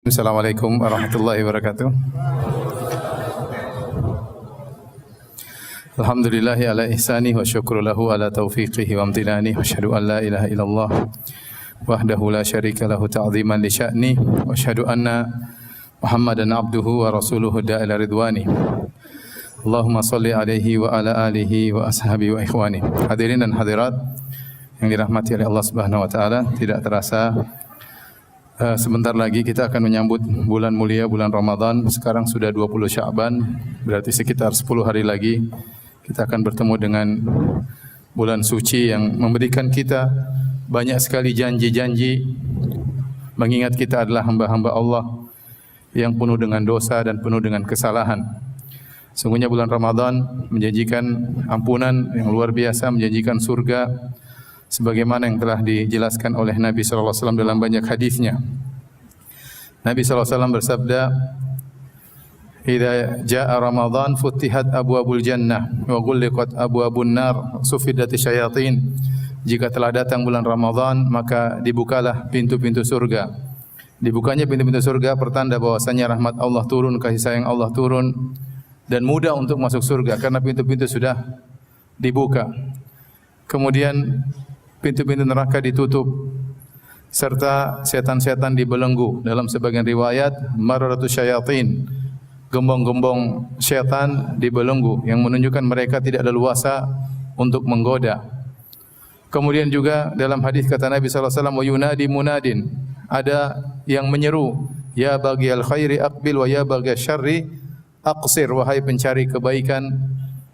Assalamualaikum warahmatullahi wabarakatuh. Alhamdulillahi ala ihsani wa syukru lahu ala taufiqihi wa amtinani wa asyhadu an la ilaha illallah wahdahu la syarika lahu ta'ziman li sya'ni wa asyhadu anna Muhammadan abduhu wa rasuluhu da'ila ridwani. Allahumma salli alaihi wa ala alihi wa ashabi wa ikhwani. Hadirin dan hadirat yang dirahmati oleh Allah Subhanahu wa taala, tidak terasa sebentar lagi kita akan menyambut bulan mulia, bulan Ramadan. Sekarang sudah 20 Sya'ban, berarti sekitar 10 hari lagi kita akan bertemu dengan bulan suci yang memberikan kita banyak sekali janji-janji, mengingat kita adalah hamba-hamba Allah yang penuh dengan dosa dan penuh dengan kesalahan. Sungguhnya bulan Ramadan menjanjikan ampunan yang luar biasa, menjanjikan surga, sebagaimana yang telah dijelaskan oleh Nabi sallallahu alaihi wasallam dalam banyak hadisnya. Nabi sallallahu alaihi wasallam bersabda, "Idza jaa Ramadan futihat abwabul jannah wa ghulliqat abwabun nar, sufidat syayatin." Jika telah datang bulan Ramadan, maka dibukalah pintu-pintu surga. Dibukanya pintu-pintu surga pertanda bahwasanya rahmat Allah turun, kasih sayang Allah turun, dan mudah untuk masuk surga karena pintu-pintu sudah dibuka. Kemudian pintu-pintu neraka ditutup serta setan-setan dibelenggu. Dalam sebagian riwayat mararatus syayatin, gembong-gembong setan dibelenggu yang menunjukkan mereka tidak leluasa untuk menggoda. Kemudian juga dalam hadis kata Nabi sallallahu alaihi wasallam, wa yunadi munadin, ada yang menyeru, ya baghiyal khairi aqbil wa ya baghiyasy syarri aqsir, wahai pencari kebaikan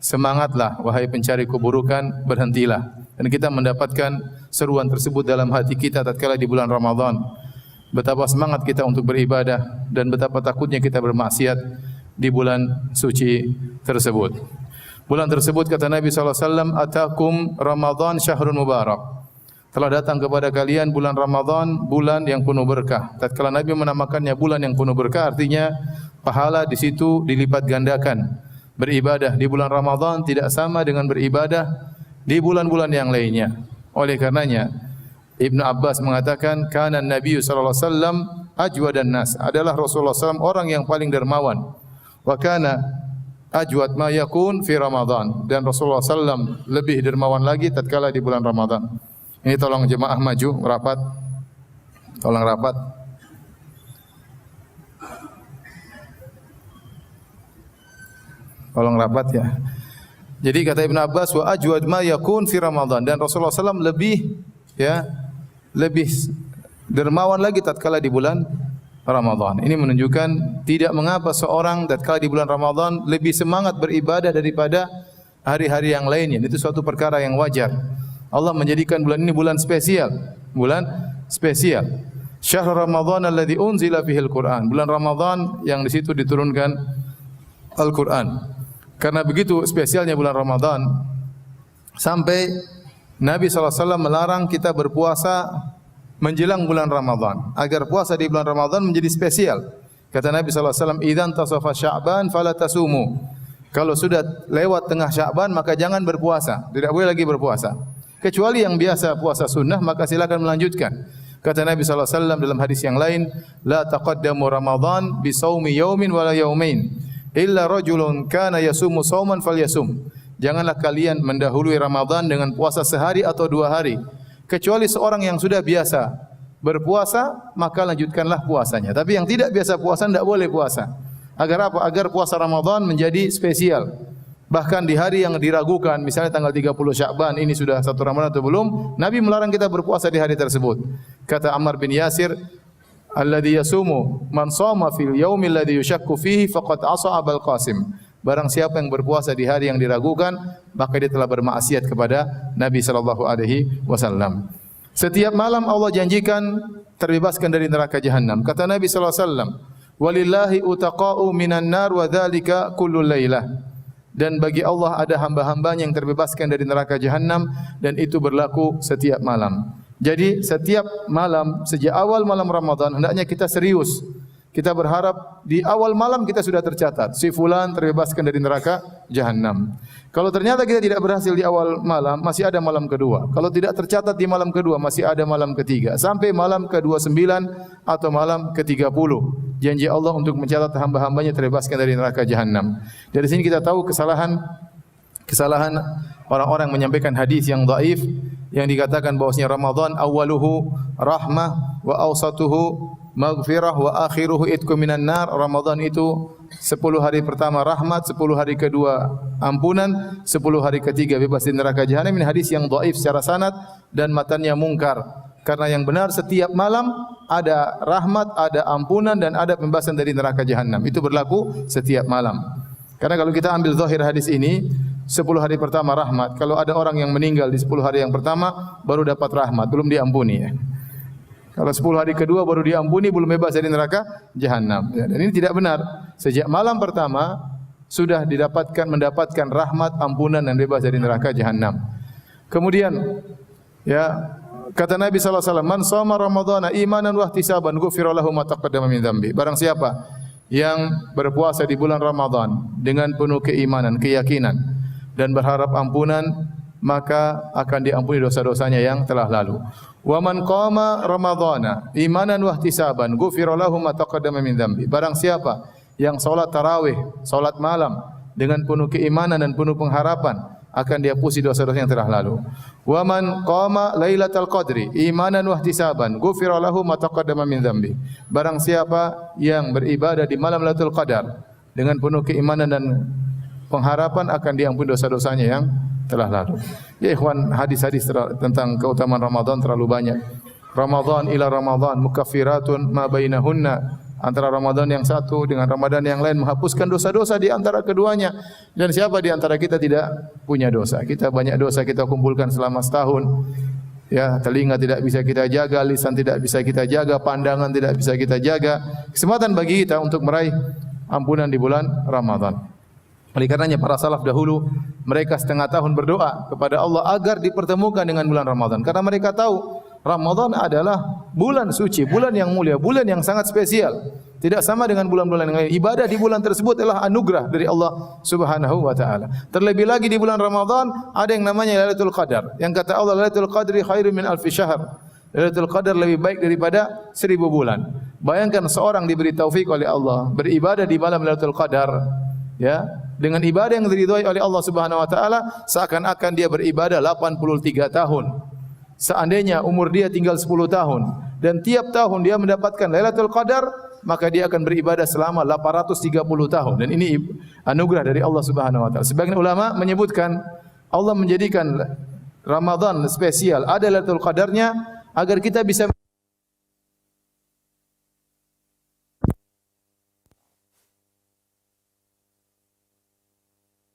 semangatlah, wahai pencari keburukan berhentilah. Dan kita mendapatkan seruan tersebut dalam hati kita tatkala di bulan Ramadan. Betapa semangat kita untuk beribadah dan betapa takutnya kita bermaksiat di bulan suci tersebut. Bulan tersebut kata Nabi SAW, atakum Ramadan syahrun mubarak. Telah datang kepada kalian bulan Ramadan, bulan yang penuh berkah. Tatkala Nabi menamakannya bulan yang penuh berkah, artinya pahala di situ dilipat gandakan. Beribadah di bulan Ramadan tidak sama dengan beribadah di bulan-bulan yang lainnya. Oleh karenanya Ibnu Abbas mengatakan, kana Nabi sallallahu alaihi wasallam ajwadan nas, adalah Rasulullah SAW orang yang paling dermawan. Wa kana ajwad ma yakun fi Ramadan, dan Rasulullah SAW lebih dermawan lagi tatkala di bulan Ramadan. Ini tolong jemaah maju rapat. Tolong rapat. Tolong rapat ya. Jadi kata Ibn Abbas, wa ajwad ma yakun fi Ramadan, dan Rasulullah SAW lebih dermawan lagi tatkala di bulan Ramadan. Ini menunjukkan tidak mengapa seorang tatkala di bulan Ramadan lebih semangat beribadah daripada hari-hari yang lainnya. Itu suatu perkara yang wajar. Allah menjadikan bulan ini bulan spesial, Syahrul Ramadan alladzi unzila fihil Qur'an, bulan Ramadan yang di situ diturunkan Al-Qur'an. Karena begitu spesialnya bulan Ramadan, sampai Nabi SAW melarang kita berpuasa menjelang bulan Ramadan, agar puasa di bulan Ramadan menjadi spesial. Kata Nabi SAW, idzan tasafa Sya'ban fala tasumu. Kalau sudah lewat tengah Sya'ban, maka jangan berpuasa, tidak boleh lagi berpuasa. Kecuali yang biasa puasa sunnah, maka silakan melanjutkan. Kata Nabi SAW dalam hadis yang lain, la taqaddamu Ramadan bi shaumi yaumin wala yaumain illa rajulun kana yasumu sauman falyasum. Janganlah kalian mendahului Ramadan dengan puasa sehari atau 2 hari, kecuali seorang yang sudah biasa berpuasa, maka lanjutkanlah puasanya. Tapi yang tidak biasa puasa tidak boleh puasa. Agar apa? Agar puasa Ramadan menjadi spesial. Bahkan di hari yang diragukan, misalnya tanggal 30 Sya'ban, ini sudah 1 Ramadan atau belum, Nabi melarang kita berpuasa di hari tersebut. Kata Ammar bin Yasir, alladhi yasumu man shoma fil yaumil ladzi yushakku fihi faqad asa Abul Qasim. Barang siapa yang berpuasa di hari yang diragukan, maka dia telah bermaksiat kepada Nabi sallallahu alaihi wasallam. Setiap malam Allah janjikan terbebaskan dari neraka jahanam. Kata Nabi sallallahu alaihi wasallam, walillahi utaqa'u minan nar wa dzalika kullu lailah. Dan bagi Allah ada hamba-hambanya yang terbebaskan dari neraka jahanam, dan itu berlaku setiap malam. Jadi setiap malam, sejak awal malam Ramadan, hendaknya kita serius Kita berharap di awal malam kita sudah tercatat, si fulan terbebaskan dari neraka jahanam. Kalau ternyata kita tidak berhasil di awal malam, masih ada malam kedua. Kalau tidak tercatat di malam kedua, masih ada malam ketiga. Sampai malam ke-29 atau malam ke-30. Janji Allah untuk mencatat hamba-hambanya terbebaskan dari neraka jahanam. Dari sini kita tahu kesalahan orang-orang menyampaikan hadis yang dhaif yang dikatakan bahwasanya Ramadan awaluhu rahmah wa awsatuhu maghfirah wa akhiruhu itqu minan nar. Ramadan itu 10 hari pertama rahmat, 10 hari kedua ampunan, 10 hari ketiga bebas dari neraka jahanam. Ini hadis yang dhaif secara sanad dan matanya mungkar. Karena yang benar setiap malam ada rahmat, ada ampunan dan ada pembebasan dari neraka jahanam. Itu berlaku setiap malam. Karena kalau kita ambil zahir hadis ini, 10 hari pertama rahmat. Kalau ada orang yang meninggal di 10 hari yang pertama baru dapat rahmat, belum diampuni ya. Kalau 10 hari kedua baru diampuni, belum bebas dari neraka jahanam. Dan ini tidak benar. Sejak malam pertama sudah mendapatkan rahmat, ampunan dan bebas dari neraka jahanam. Kemudian ya kata Nabi sallallahu alaihi wasallam, "Man shoma ramadhana imanan wa ihtisaban ghufira lahu ma taqaddama min dzambi." Barang siapa yang berpuasa di bulan Ramadan dengan penuh keimanan, keyakinan dan berharap ampunan, maka akan diampuni dosa-dosanya yang telah lalu. Wa man qama ramadhana imanan wa ihtisaban ghufira lahu ma taqaddama min dzambi. Barang siapa yang salat tarawih, salat malam dengan penuh keimanan dan penuh pengharapan, akan dihapusi dosa-dosa yang telah lalu. Wa man qama lailatal qadri imanan wa ihtisaban ghufira lahu ma taqaddama min dzambi. Barang siapa yang beribadah di malam Lailatul Qadar dengan penuh keimanan dan pengharapan, akan diampuni dosa-dosanya yang telah lalu. Ya ikhwan, hadis-hadis tentang keutamaan Ramadan terlalu banyak. Ramadan ila Ramadan mukaffiratun ma bainahunna. Antara Ramadan yang satu dengan Ramadan yang lain menghapuskan dosa-dosa di antara keduanya. Dan siapa di antara kita tidak punya dosa? Kita banyak dosa kita kumpulkan selama setahun. Ya, telinga tidak bisa kita jaga, lisan tidak bisa kita jaga, pandangan tidak bisa kita jaga. Kesempatan bagi kita untuk meraih ampunan di bulan Ramadan. Oleh karenanya para salaf dahulu mereka setengah tahun berdoa kepada Allah agar dipertemukan dengan bulan Ramadan. Karena mereka tahu Ramadan adalah bulan suci, bulan yang mulia, bulan yang sangat spesial. Tidak sama dengan bulan-bulan yang lain. Ibadah di bulan tersebut adalah anugerah dari Allah Subhanahu wa taala. Terlebih lagi di bulan Ramadan ada yang namanya Lailatul Qadar. Yang kata Allah, Lailatul Qadri khairum min alfi syahr. Lailatul Qadar lebih baik daripada 1000 bulan. Bayangkan seorang diberi taufik oleh Allah beribadah di malam Lailatul Qadar, ya, dengan ibadah yang diridhai oleh Allah Subhanahu wa taala, seakan-akan dia beribadah 83 tahun. Seandainya umur dia tinggal 10 tahun dan tiap tahun dia mendapatkan Lailatul Qadar, maka dia akan beribadah selama 830 tahun. Dan ini anugerah dari Allah Subhanahu wa taala. Sebagian ulama menyebutkan Allah menjadikan Ramadan spesial, ada Lailatul Qadarnya agar kita bisa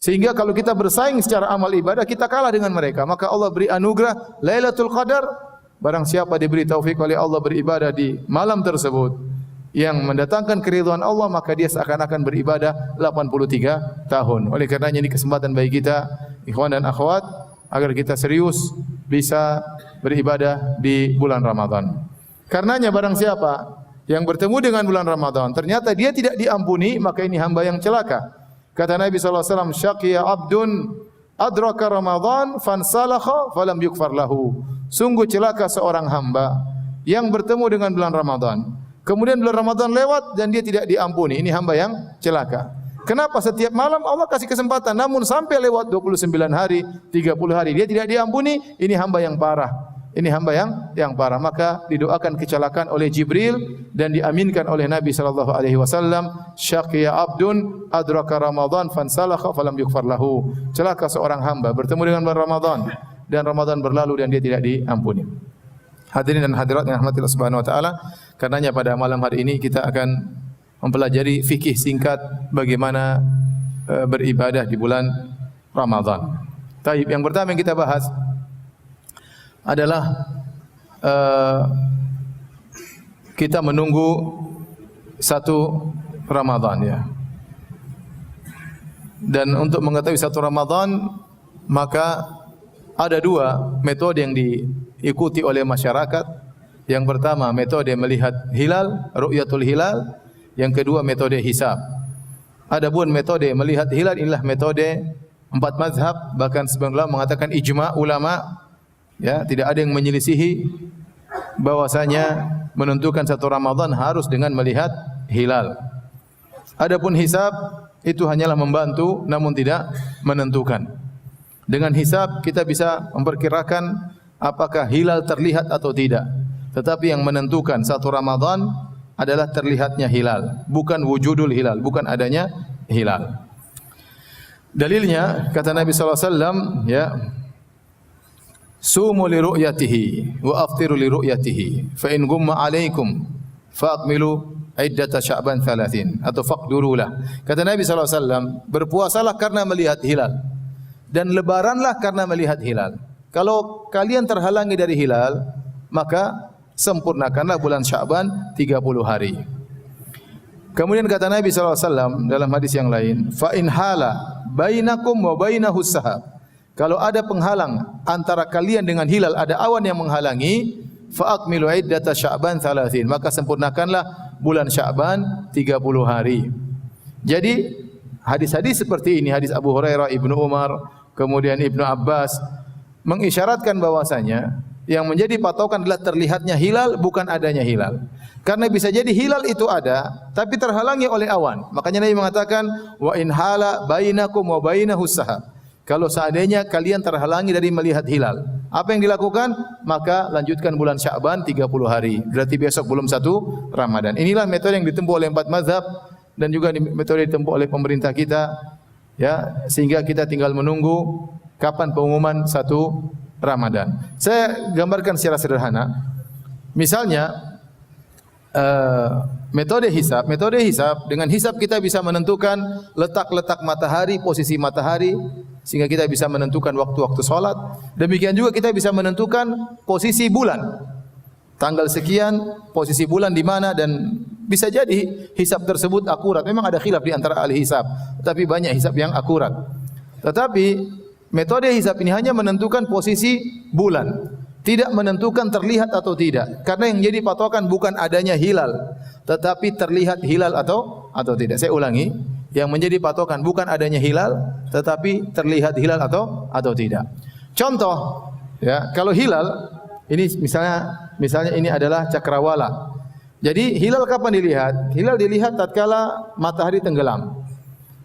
sehingga kalau kita bersaing secara amal ibadah, kita kalah dengan mereka. Maka Allah beri anugerah Lailatul Qadar. Barang siapa diberi taufik oleh Allah beribadah di malam tersebut yang mendatangkan keridhaan Allah, maka dia seakan-akan beribadah 83 tahun. Oleh karenanya ini kesempatan bagi kita, ikhwan dan akhwat, agar kita serius bisa beribadah di bulan Ramadan. Karenanya barang siapa yang bertemu dengan bulan Ramadan, ternyata dia tidak diampuni, maka ini hamba yang celaka. Kata Nabi SAW, syaqiya abdun adraka Ramadan fansalakha falam yukfar lahu. Sungguh celaka seorang hamba yang bertemu dengan bulan Ramadan, kemudian bulan Ramadan lewat dan dia tidak diampuni. Ini hamba yang celaka. Kenapa setiap malam Allah kasih kesempatan, namun sampai lewat 29 hari, 30 hari dia tidak diampuni? Ini hamba yang parah. Ini hamba yang parah. Maka didoakan kecelakaan oleh Jibril dan diaminkan oleh Nabi sallallahu alaihi wasallam, syaqiya abdun adraka Ramadan fansalakha falam yukfar lahu. Celaka seorang hamba bertemu dengan bulan Ramadan dan Ramadan berlalu dan dia tidak diampuni. Hadirin dan hadirat yang rahmati Allah Subhanahu wa taala, karenanya pada malam hari ini kita akan mempelajari fikih singkat bagaimana beribadah di bulan Ramadan. Taib, yang pertama yang kita bahas adalah kita menunggu satu Ramadan, ya. Dan untuk mengetahui satu Ramadan, maka ada dua metode yang diikuti oleh masyarakat. Yang pertama metode melihat hilal, ru'yatul hilal. yang kedua metode hisab. Adapun metode melihat hilal inilah metode 4 mazhab, bahkan sebagian ulama mengatakan ijma ulama, ya, tidak ada yang menyelisihi bahwasanya menentukan satu Ramadan harus dengan melihat hilal. Adapun hisab itu hanyalah membantu namun tidak menentukan. Dengan hisab kita bisa memperkirakan apakah hilal terlihat atau tidak. Tetapi yang menentukan satu Ramadan adalah terlihatnya hilal, bukan wujudul hilal, bukan adanya hilal. Dalilnya kata Nabi sallallahu alaihi wasallam, ya, sumu li ru'yatihi wa aftiru li ru'yatihi fa in gumma alaikum faqmilu iddata Sya'ban 30 atau faqdurulah. Kata Nabi sallallahu alaihi wasallam, berpuasalah karena melihat hilal dan lebaranlah karena melihat hilal. Kalau kalian terhalangi dari hilal, maka sempurnakanlah bulan Sya'ban 30 hari. Kemudian kata Nabi sallallahu alaihi wasallam dalam hadis yang lain, fa in hala bainakum wa bainahus sahab. Kalau ada penghalang antara kalian dengan hilal, ada awan yang menghalangi, fa akmilu iddata Sya'ban 30, maka sempurnakanlah bulan Sya'ban 30 hari. Jadi hadis-hadis seperti ini, hadis Abu Hurairah, Ibnu Umar, kemudian Ibnu Abbas mengisyaratkan bahwasanya yang menjadi patokan adalah terlihatnya hilal, bukan adanya hilal. Karena bisa jadi hilal itu ada tapi terhalangi oleh awan. Makanya Nabi mengatakan wa in hala bainakum wa bainahus sahab. Kalau seandainya kalian terhalangi dari melihat hilal, apa yang dilakukan? Maka lanjutkan bulan Sya'ban 30 hari. Berarti besok belum 1 Ramadan. Inilah metode yang ditempuh oleh 4 mazhab dan juga metode ditempuh oleh pemerintah kita, ya, sehingga kita tinggal menunggu kapan pengumuman 1 Ramadan. Saya gambarkan secara sederhana. Misalnya metode hisab dengan hisab kita bisa menentukan letak-letak matahari, posisi matahari, sehingga kita bisa menentukan waktu-waktu salat. Demikian juga kita bisa menentukan posisi bulan. Tanggal sekian posisi bulan di mana, dan bisa jadi hisab tersebut akurat. Memang ada khilaf di antara ahli hisab, tapi banyak hisab yang akurat. Tetapi metode hisab ini hanya menentukan posisi bulan, tidak menentukan terlihat atau tidak. Karena yang jadi patokan bukan adanya hilal, tetapi terlihat hilal atau tidak. Saya ulangi, yang menjadi patokan bukan adanya hilal, tetapi terlihat hilal atau tidak. Contoh, ya, kalau hilal ini misalnya ini adalah cakrawala. Jadi hilal kapan dilihat? Hilal dilihat tatkala matahari tenggelam.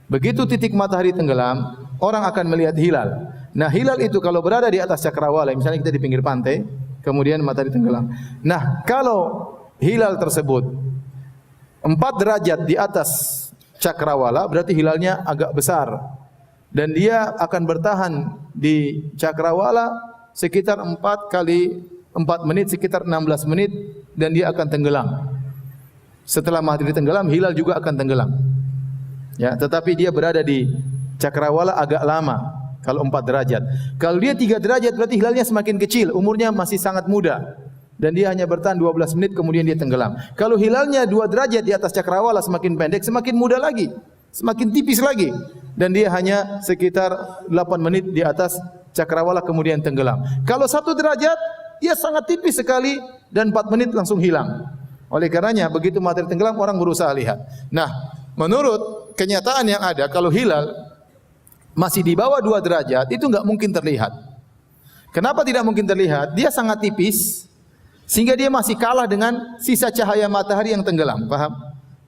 Begitu titik matahari tenggelam, orang akan melihat hilal. Nah, hilal itu kalau berada di atas cakrawala, misalnya kita di pinggir pantai, kemudian matahari tenggelam. Nah, kalau hilal tersebut 4 derajat di atas cakrawala, berarti hilalnya agak besar. Dan dia akan bertahan di cakrawala sekitar 4 kali 4 menit, sekitar 16 menit, dan dia akan tenggelam. Setelah matahari tenggelam, hilal juga akan tenggelam. Ya, tetapi dia berada di cakrawala agak lama. Kalau 4 derajat. Kalau dia 3 derajat berarti hilalnya semakin kecil, umurnya masih sangat muda. Dan dia hanya bertahan 12 menit kemudian dia tenggelam. Kalau hilalnya 2 derajat di atas cakrawala, semakin pendek, semakin muda lagi, semakin tipis lagi. Dan dia hanya sekitar 8 menit di atas cakrawala kemudian tenggelam. Kalau 1 derajat, dia sangat tipis sekali dan 4 menit langsung hilang. Oleh karenanya begitu matahari tenggelam, orang berusaha lihat. Nah, menurut kenyataan yang ada, kalau hilal masih di bawah 2 derajat, itu enggak mungkin terlihat. Kenapa tidak mungkin terlihat? Dia sangat tipis, sehingga dia masih kalah dengan sisa cahaya matahari yang tenggelam. Paham?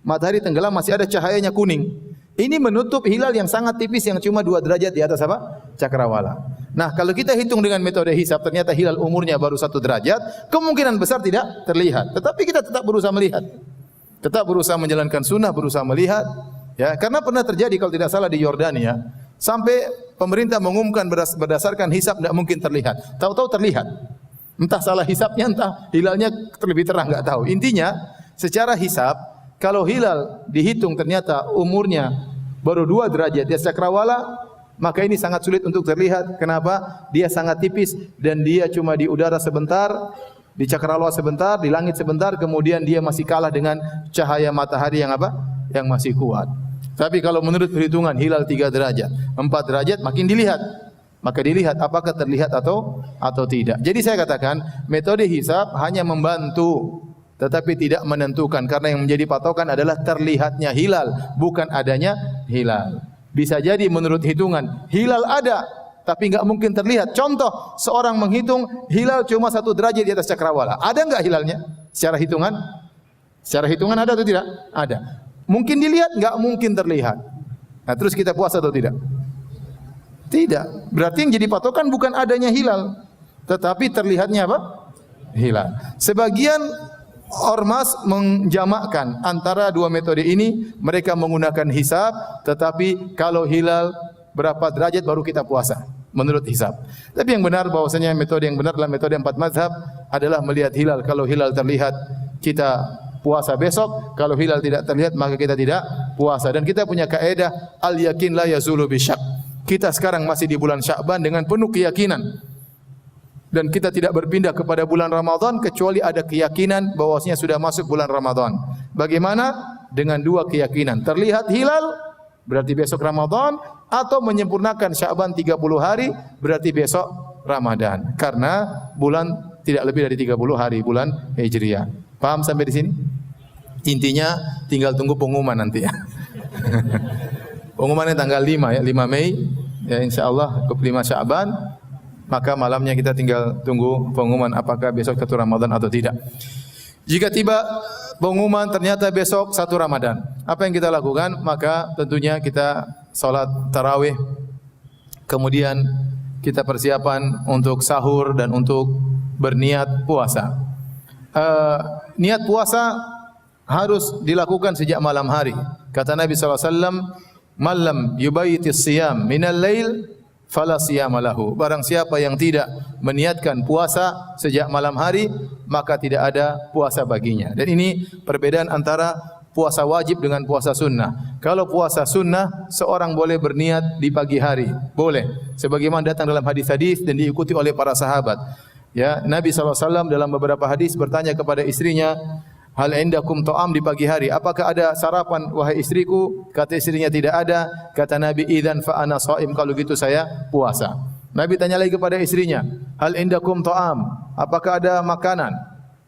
Matahari tenggelam masih ada cahayanya kuning. Ini menutup hilal yang sangat tipis yang cuma 2 derajat di atas apa? Cakrawala. Nah, kalau kita hitung dengan metode hisab, ternyata hilal umurnya baru 1 derajat, kemungkinan besar tidak terlihat. Tetapi kita tetap berusaha melihat. Tetap berusaha menjalankan sunnah, berusaha melihat. Ya, karena pernah terjadi kalau tidak salah di Yordania, sampai pemerintah mengumumkan berdasarkan hisab tidak mungkin terlihat. Tahu-tahu terlihat. Entah salah hisabnya, entah hilalnya terlebih terang, enggak tahu. Intinya, secara hisab, kalau hilal dihitung ternyata umurnya baru 2 derajat di atas cakrawala, maka ini sangat sulit untuk terlihat. Kenapa? Dia sangat tipis dan dia cuma di udara sebentar, di cakrawala sebentar, di langit sebentar, kemudian dia masih kalah dengan cahaya matahari yang apa? Yang masih kuat. Tapi kalau menurut perhitungan hilal 3 derajat, 4 derajat makin dilihat. Maka dilihat apakah terlihat atau tidak. Jadi saya katakan metode hisab hanya membantu tetapi tidak menentukan, karena yang menjadi patokan adalah terlihatnya hilal, bukan adanya hilal. Bisa jadi menurut hitungan hilal ada, tapi enggak mungkin terlihat. Contoh, seorang menghitung hilal cuma 1 derajat di atas cakrawala. Ada enggak hilalnya? Secara hitungan? Secara hitungan ada atau tidak? Ada. Mungkin dilihat? Enggak mungkin terlihat. Nah, terus kita puasa atau tidak? Tidak. Berarti yang jadi patokan bukan adanya hilal, tetapi terlihatnya apa? Hilal. Sebagian ormas menjamakkan antara dua metode ini. Mereka menggunakan hisab, tetapi kalau hilal berapa derajat baru kita puasa menurut hisab. Tapi yang benar bahwasanya metode yang benar adalah metode 4 mazhab, adalah melihat hilal. Kalau hilal terlihat kita puasa besok, kalau hilal tidak terlihat maka kita tidak puasa. Dan kita punya kaidah al yakin la yazulu bisyak. Kita sekarang masih di bulan Sya'ban dengan penuh keyakinan, dan kita tidak berpindah kepada bulan Ramadan kecuali ada keyakinan bahwasanya sudah masuk bulan Ramadan. Bagaimana? Dengan 2 keyakinan. Terlihat hilal berarti besok Ramadan, atau menyempurnakan Sya'ban 30 hari berarti besok Ramadan. Karena bulan tidak lebih dari 30 hari bulan Hijriah. Paham sampai di sini? Intinya tinggal tunggu pengumuman nanti ya. Pengumumannya tanggal 5 ya, 5 Mei ya, insyaallah 25 Sya'ban. Maka malamnya kita tinggal tunggu pengumuman apakah besok 1 Ramadan atau tidak. Jika tiba pengumuman ternyata besok 1 Ramadan, apa yang kita lakukan? Maka tentunya kita salat tarawih, kemudian kita persiapan untuk sahur dan untuk berniat puasa. Niat puasa harus dilakukan sejak malam hari. Kata Nabi SAW, "Malam yubayitis siyam minal lail fala siyama lahu." Barang siapa yang tidak meniatkan puasa sejak malam hari, maka tidak ada puasa baginya. Dan ini perbedaan antara puasa wajib dengan puasa sunnah. Kalau puasa sunnah, seorang boleh berniat di pagi hari, boleh. Sebagaimana datang dalam hadis-hadis dan diikuti oleh para sahabat. Ya, Nabi SAW dalam beberapa hadis bertanya kepada istrinya, "Hal indakum ta'am di pagi hari? Apakah ada sarapan wahai istriku?" Kata istrinya, "Tidak ada." Kata Nabi, "Idzan fa ana shaim." Kalau gitu saya puasa. Nabi tanya lagi kepada istrinya, "Hal indakum ta'am? Apakah ada makanan?"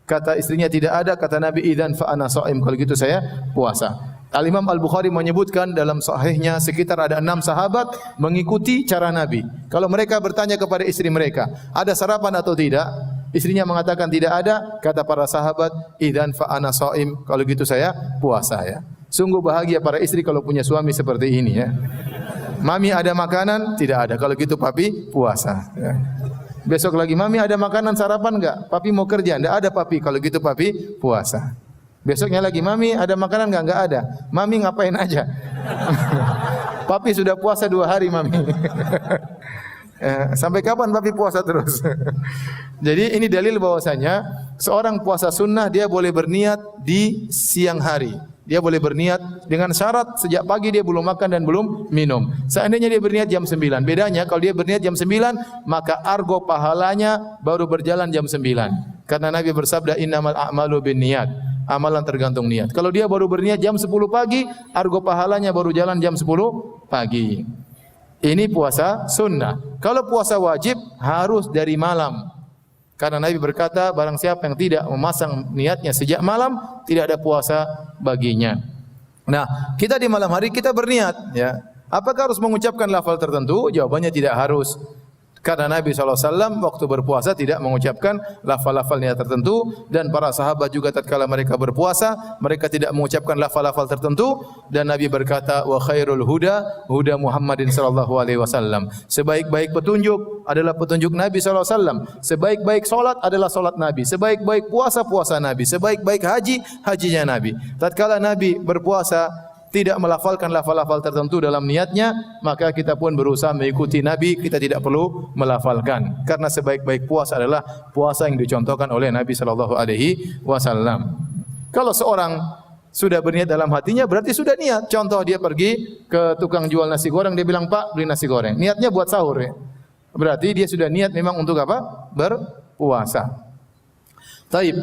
Kata istrinya, "Tidak ada." Kata Nabi, "Idzan fa ana shaim." Kalau gitu saya puasa. Al-Imam Al-Bukhari menyebutkan dalam sahihnya sekitar ada 6 sahabat mengikuti cara Nabi. Kalau mereka bertanya kepada istri mereka, "Ada sarapan atau tidak?" Istrinya mengatakan tidak ada. Kata para sahabat, "Idzan fa ana shaim." Kalau gitu saya puasa ya. Sungguh bahagia para istri kalau punya suami seperti ini ya. Mami ada makanan? Tidak ada. Kalau gitu papi puasa ya. Besok lagi, "Mami ada makanan sarapan enggak?" "Papi mau kerja." "Enggak ada papi." Kalau gitu papi puasa. Besoknya lagi, "Mami ada makanan enggak?" "Enggak ada." "Mami ngapain aja?" "Papi sudah puasa 2 hari Mami." Sampai kapan papi puasa terus? Jadi ini dalil bahwasanya seorang puasa sunnah dia boleh berniat di siang hari. Dia boleh berniat dengan syarat sejak pagi dia belum makan dan belum minum. Seandainya dia berniat jam 9, bedanya kalau dia berniat jam 9, maka argo pahalanya baru berjalan jam 9. Karena Nabi bersabda, "Innamal a'malu binniyat." Amalan tergantung niat. Kalau dia baru berniat jam 10 pagi, argo pahalanya baru jalan jam 10 pagi. Ini puasa sunnah. Kalau puasa wajib harus dari malam. Karena Nabi berkata, barang siapa yang tidak memasang niatnya sejak malam, tidak ada puasa baginya. Nah, kita di malam hari kita berniat ya. Apakah harus mengucapkan lafal tertentu? Jawabannya tidak harus. Karena Nabi SAW waktu berpuasa tidak mengucapkan lafal-lafal niat tertentu, dan para sahabat juga tatkala mereka berpuasa mereka tidak mengucapkan lafal-lafal tertentu, dan Nabi berkata, "Wa khairul huda huda Muhammadin sallallahu alaihi wasallam." Sebaik-baik petunjuk adalah petunjuk Nabi SAW. Sebaik-baik solat adalah solat Nabi. Sebaik-baik puasa puasa Nabi. Sebaik-baik haji hajinya Nabi. Tatkala Nabi berpuasa tidak melafalkan lafal-lafal tertentu dalam niatnya, maka kita pun berusaha mengikuti Nabi, kita tidak perlu melafalkan. Karena sebaik-baik puasa adalah puasa yang dicontohkan oleh Nabi sallallahu alaihi wasallam. Kalau seorang sudah berniat dalam hatinya, berarti sudah niat. Contoh, dia pergi ke tukang jual nasi goreng, dia bilang, "Pak, beli nasi goreng." Niatnya buat sahur ya. Berarti dia sudah niat memang untuk apa? Berpuasa. Taib.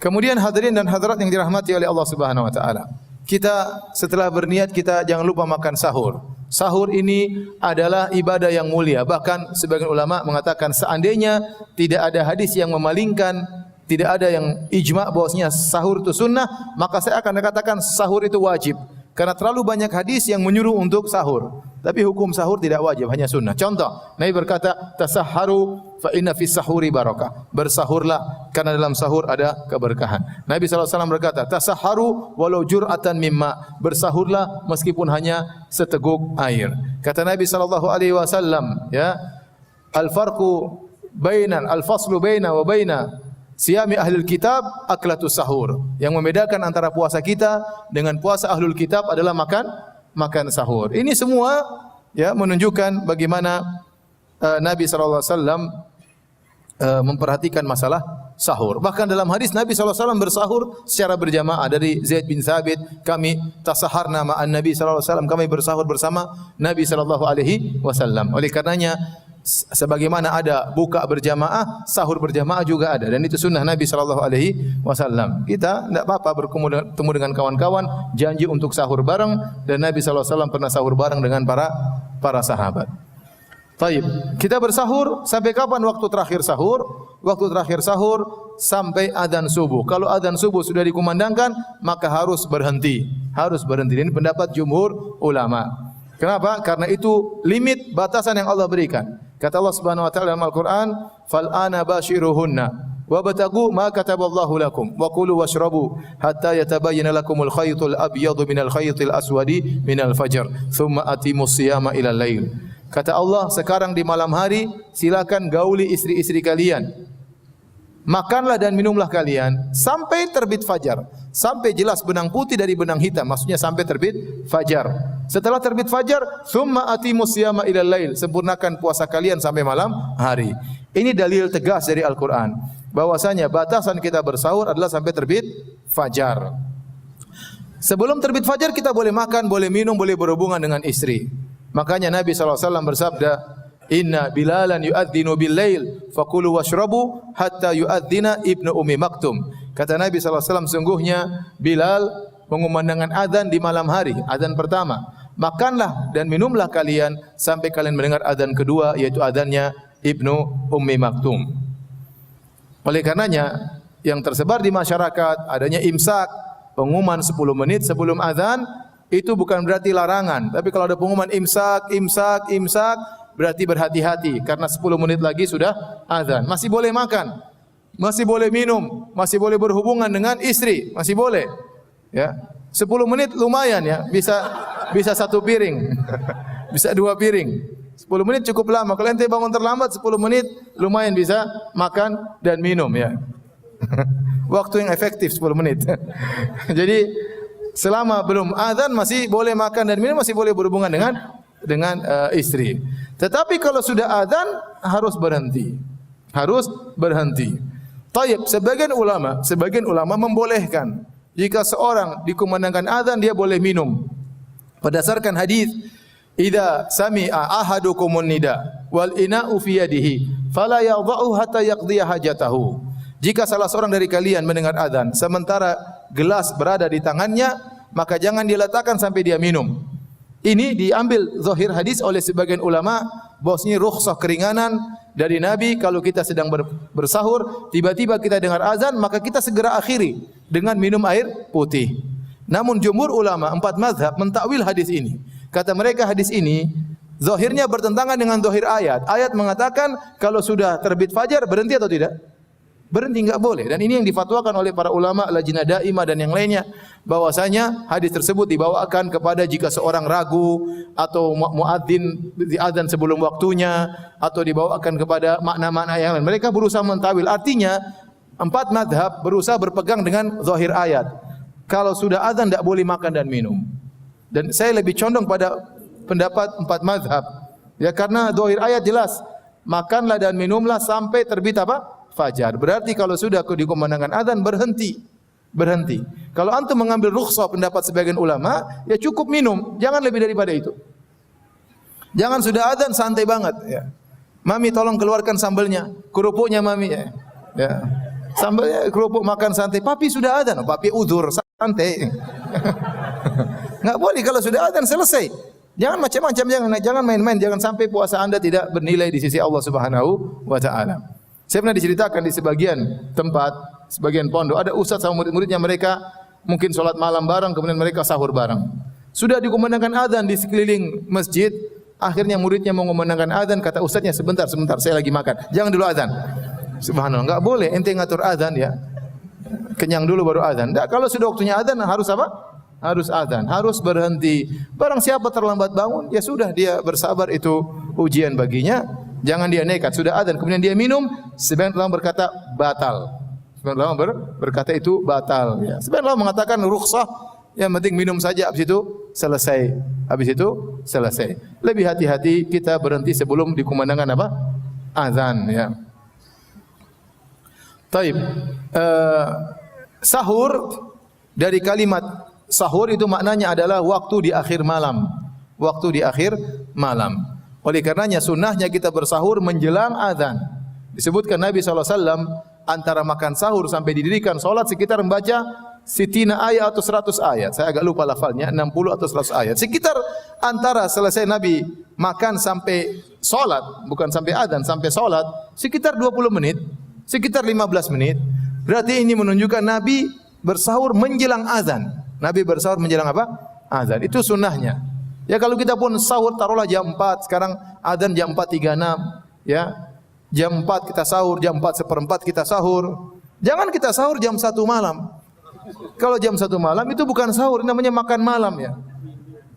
Kemudian hadirin dan hadirat yang dirahmati oleh Allah Subhanahu wa taala. Kita setelah berniat, kita jangan lupa makan sahur. Sahur ini adalah ibadah yang mulia. Bahkan sebagian ulama mengatakan seandainya tidak ada hadis yang memalingkan tidak ada yang ijma' bahwasanya sahur itu sunnah, maka saya akan katakan sahur itu wajib. Karena terlalu banyak hadis yang menyuruh untuk sahur. Tapi hukum sahur tidak wajib, hanya sunnah. Contoh, Nabi berkata, tasahharu fa inna fis sahuri barakah. Bersahurlah karena dalam sahur ada keberkahan. Nabi SAW berkata, tasahharu walau jur'atan mimma. Bersahurlah meskipun hanya seteguk air. Kata Nabi SAW, ya, al-faslu baina wa baina siyami ahlul kitab aklatus sahur. Yang membedakan antara puasa kita dengan puasa ahlul kitab adalah makan sahur. Ini semua ya menunjukkan bagaimana Nabi sallallahu alaihi wasallam memperhatikan masalah sahur. Bahkan dalam hadis Nabi sallallahu alaihi wasallam bersahur secara berjamaah. Dari Zaid bin Thabit, kami tasaharna ma'an Nabi sallallahu alaihi wasallam, kami bersahur bersama Nabi sallallahu alaihi wasallam. Oleh karenanya sebagaimana ada buka berjamaah, sahur berjamaah juga ada, dan itu sunnah Nabi sallallahu alaihi wasallam. Kita tidak apa-apa bertemu dengan kawan-kawan, janji untuk sahur bareng, dan Nabi sallallahu alaihi wasallam pernah sahur bareng dengan para sahabat. Taib, kita bersahur sampai kapan waktu terakhir sahur? Waktu terakhir sahur sampai adzan subuh. Kalau adzan subuh sudah dikumandangkan, maka harus berhenti. Harus berhenti. Ini pendapat jumhur ulama. Kenapa? Karena itu limit batasan yang Allah berikan. Kata Allah Subhanahu wa taala dalam Al-Qur'an, "Fal ana bashiruhunna wabtagu ma kataballahu lakum wa kulu washrabu hatta yatabayyana lakumul khaytul abyadu minal khaytil aswadi minal fajr, thumma atimus siyama ilal lail." Kata Allah, sekarang di malam hari silakan gauli istri-istri kalian. Makanlah dan minumlah kalian sampai terbit fajar, sampai jelas benang putih dari benang hitam, maksudnya sampai terbit fajar. Setelah terbit fajar, thumma atimus siyama ilal lail, sempurnakan puasa kalian sampai malam hari. Ini dalil tegas dari Al-Qur'an bahwasanya batasan kita bersahur adalah sampai terbit fajar. Sebelum terbit fajar kita boleh makan, boleh minum, boleh berhubungan dengan istri. Makanya Nabi SAW bersabda, "Inna Bilalan yu'adzinu bil-lail faqulu washrabu hatta yu'adzina Ibnu Ummi Maktum." Kata Nabi SAW, sungguhnya Bilal mengumandangkan adzan di malam hari, adzan pertama. Makanlah dan minumlah kalian sampai kalian mendengar adzan kedua, yaitu adzannya Ibnu Ummi Maktum. Oleh karenanya yang tersebar di masyarakat adanya imsak, pengumuman 10 menit sebelum adzan, itu bukan berarti larangan. Tapi kalau ada pengumuman imsak, berarti berhati-hati karena 10 menit lagi sudah azan. Masih boleh makan, masih boleh minum, masih boleh berhubungan dengan istri, masih boleh. Ya. 10 menit lumayan ya, bisa 1 piring. Bisa 2 piring. 10 menit cukup lama. Kalau ente bangun terlambat 10 menit lumayan bisa makan dan minum ya. Waktu yang efektif 10 menit. Jadi selama belum azan masih boleh makan dan minum, masih boleh berhubungan dengan istri. Tetapi kalau sudah azan harus berhenti. Harus berhenti. Taib, sebagian ulama membolehkan jika seorang dikumandangkan azan dia boleh minum. Berdasarkan hadis, "Idza sami'a ahadukumun nida wal ina'u fi yadihi fala yadha'u hatta yaqdiya hajatahu." Jika salah seorang dari kalian mendengar azan sementara gelas berada di tangannya, maka jangan dia letakkan sampai dia minum. Ini diambil zahir hadis oleh sebagian ulama bahwasanya rukhsah keringanan dari Nabi kalau kita sedang bersahur, tiba-tiba kita dengar azan, maka kita segera akhiri dengan minum air putih. Namun jumhur ulama 4 mazhab mentakwil hadis ini. Kata mereka hadis ini zahirnya bertentangan dengan zahir ayat. Ayat mengatakan kalau sudah terbit fajar berhenti atau tidak? Berhenti, enggak boleh. Dan ini yang difatwakan oleh para ulama Lajnah Daimah dan yang lainnya, bahwasanya hadis tersebut dibawakan kepada jika seorang ragu atau muadzin diadzan sebelum waktunya, atau dibawakan kepada makna-makna yang lain. Mereka berusaha mentawil. Artinya 4 mazhab berusaha berpegang dengan zahir ayat. Kalau sudah azan tidak boleh makan dan minum. Dan saya lebih condong pada pendapat 4 mazhab. Ya, karena zahir ayat jelas, makanlah dan minumlah sampai terbit apa? Fajar. Berarti kalau sudah dikumandangkan azan berhenti. Kalau antum mengambil rukhsah pendapat sebagian ulama, ya cukup minum, jangan lebih daripada itu. Jangan sudah azan santai banget ya. Mami tolong keluarkan sambelnya, kerupuknya mami ya. Ya. Sambelnya kerupuk makan santai. Papi sudah azan, papi uzur santai. Enggak boleh kalau sudah azan selesai. Jangan macam-macam, jangan main-main, jangan sampai puasa Anda tidak bernilai di sisi Allah Subhanahu wa taala. Saya pernah diceritakan di sebagian tempat, sebagian pondok ada ustaz sama murid-muridnya, mereka mungkin salat malam bareng, kemudian mereka sahur bareng. Sudah dikumandangkan azan di sekeliling masjid, akhirnya muridnya mau mengumandangkan azan, kata ustaznya, sebentar, saya lagi makan. Jangan dulu azan. Subhanallah, enggak boleh ente ngatur azan ya. Kenyang dulu baru azan. Enggak, kalau sudah waktunya azan harus apa? Harus azan, harus berhenti. Barang siapa terlambat bangun, ya sudah dia bersabar, itu ujian baginya. Jangan dia nekat, sudah azan kemudian dia minum, sebagian ulama berkata batal. Sebagian ulama berkata itu batal ya. Sebagian ulama mengatakan rukhsah, yang penting minum saja, habis itu selesai. Habis itu selesai. Lebih hati-hati kita berhenti sebelum dikumandangkan apa? Azan ya. Taib. Sahur, dari kalimat sahur itu maknanya adalah waktu di akhir malam. Waktu di akhir malam. Oleh karenanya sunnahnya kita bersahur menjelang azan. Disebutkan Nabi SAW antara makan sahur sampai didirikan solat sekitar membaca sitina ayat atau 100 ayat. Saya agak lupa lafalnya, 60 atau 100 ayat. Sekitar antara selesai Nabi makan sampai solat, bukan sampai azan, sampai solat, sekitar 20 menit, sekitar 15 menit. Berarti ini menunjukkan Nabi bersahur menjelang azan. Nabi bersahur menjelang apa? Azan. Itu sunnahnya. Ya kalau kita pun sahur taruhlah jam 4, sekarang azan jam 4.36, ya. Jam 4 kita sahur, jam 4:04 kita sahur. Jangan kita sahur jam 1 malam. Kalau jam 1 malam itu bukan sahur, namanya makan malam ya.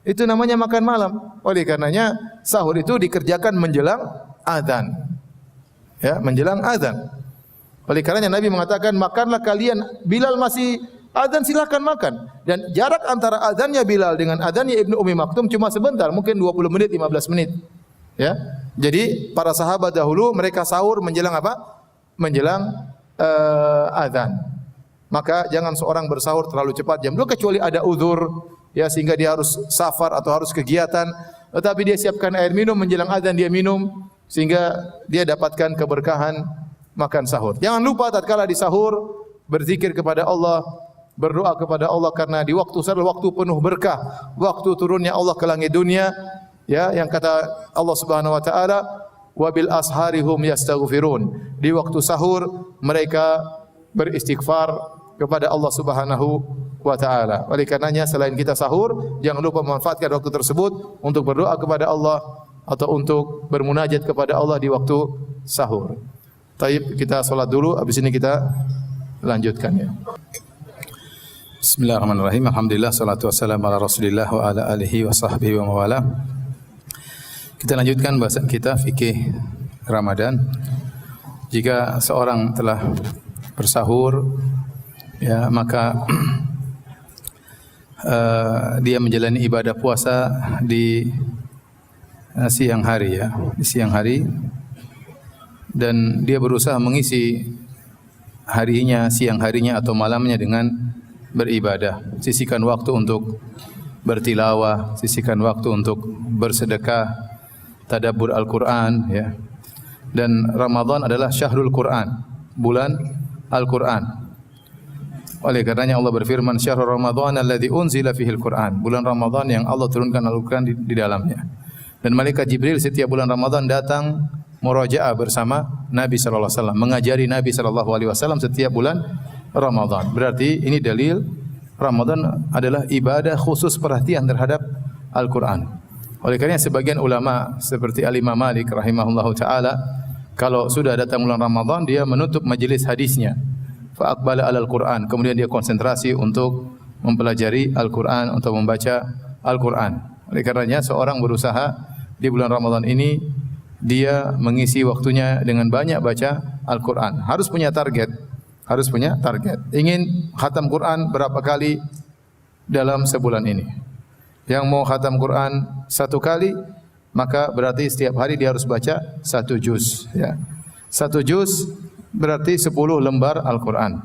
Itu namanya makan malam. Oleh karenanya sahur itu dikerjakan menjelang azan. Ya, menjelang azan. Oleh karenanya Nabi mengatakan, makanlah kalian, Bilal masih azan silakan makan. Dan jarak antara azannya Bilal dengan azannya Ibnu Ummi Maktum cuma sebentar, mungkin 20 menit, 15 menit. Ya. Jadi para sahabat dahulu mereka sahur menjelang apa? Menjelang azan. Maka jangan seorang bersahur terlalu cepat jam 2 kecuali ada uzur ya, sehingga dia harus safar atau harus kegiatan, tetapi dia siapkan air minum menjelang azan, dia minum sehingga dia dapatkan keberkahan makan sahur. Jangan lupa tatkala di sahur berzikir kepada Allah, berdoa kepada Allah, karena di waktu sahur waktu penuh berkah, waktu turunnya Allah ke langit dunia ya, yang kata Allah Subhanahu wa taala, wa bil asharihum yastaghfirun. Di waktu sahur mereka beristighfar kepada Allah Subhanahu wa taala. Oleh karenanya selain kita sahur, jangan lupa memanfaatkan waktu tersebut untuk berdoa kepada Allah atau untuk bermunajat kepada Allah di waktu sahur. Taib, kita salat dulu, habis ini kita lanjutkan ya. Bismillahirrahmanirrahim. Alhamdulillah, salatu wassalamu ala Rasulillah wa ala alihi wa sahbihi wa mawala. Kita lanjutkan bahasan kita fikih Ramadan. Jika seorang telah bersahur ya, maka dia menjalani ibadah puasa di siang hari ya, di siang hari, dan dia berusaha mengisi harinya, siang harinya atau malamnya dengan beribadah. Sisihkan waktu untuk bertilawah, sisihkan waktu untuk bersedekah, tadabbur Al-Qur'an ya. Dan Ramadan adalah syahrul Qur'an, bulan Al-Qur'an. Oleh karenanya Allah berfirman, syahrul Ramadan alladzi unzila fihil Qur'an, bulan Ramadan yang Allah turunkan Al-Qur'an di dalamnya. Dan malaikat Jibril setiap bulan Ramadan datang murajaah bersama Nabi sallallahu alaihi wasallam, mengajari Nabi sallallahu alaihi wasallam setiap bulan Ramadan. Berarti ini dalil Ramadan adalah ibadah khusus perhatian terhadap Al-Qur'an. Oleh karenanya sebagian ulama seperti Al-Imam Malik rahimahullahu taala, kalau sudah datang bulan Ramadan dia menutup majelis hadisnya, fa aqbala alal Qur'an, kemudian dia konsentrasi untuk mempelajari Al-Qur'an, untuk membaca Al-Qur'an. Oleh karenanya seorang berusaha di bulan Ramadan ini dia mengisi waktunya dengan banyak baca Al-Qur'an. Harus punya target. Harus punya target. Ingin khatam Quran berapa kali dalam sebulan ini? Yang mau khatam Quran 1 kali, maka berarti setiap hari dia harus baca 1 juz ya. 1 juz berarti 10 lembar Al-Qur'an.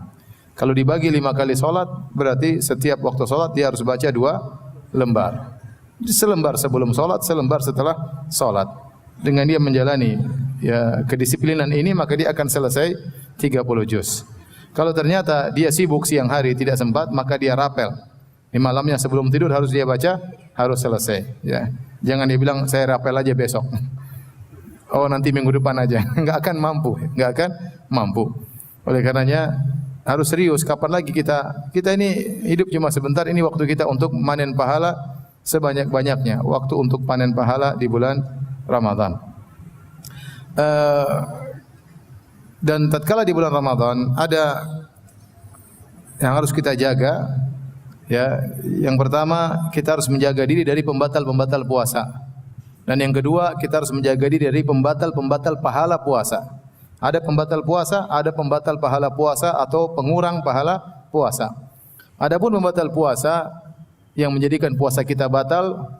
Kalau dibagi 5 kali salat, berarti setiap waktu salat dia harus baca 2 lembar. Selembar sebelum salat, selembar setelah salat. Dengan dia menjalani ya kedisiplinan ini, maka dia akan selesai 30 juz. Kalau ternyata dia sibuk siang hari tidak sempat, maka dia rapel. Di malamnya sebelum tidur harus dia baca, harus selesai ya. Jangan dia bilang saya rapel aja besok. Oh nanti minggu depan aja. Enggak akan mampu, enggak akan mampu. Oleh karenanya harus serius. Kapan lagi kita ini hidup cuma sebentar, ini waktu kita untuk manen pahala sebanyak-banyaknya. Waktu untuk panen pahala di bulan Ramadan. Dan tatkala di bulan Ramadan ada yang harus kita jaga. Ya, yang pertama kita harus menjaga diri dari pembatal-pembatal puasa. Dan yang kedua kita harus menjaga diri dari pembatal-pembatal pahala puasa. Ada pembatal puasa, ada pembatal pahala puasa atau pengurang pahala puasa. Adapun pembatal puasa yang menjadikan puasa kita batal,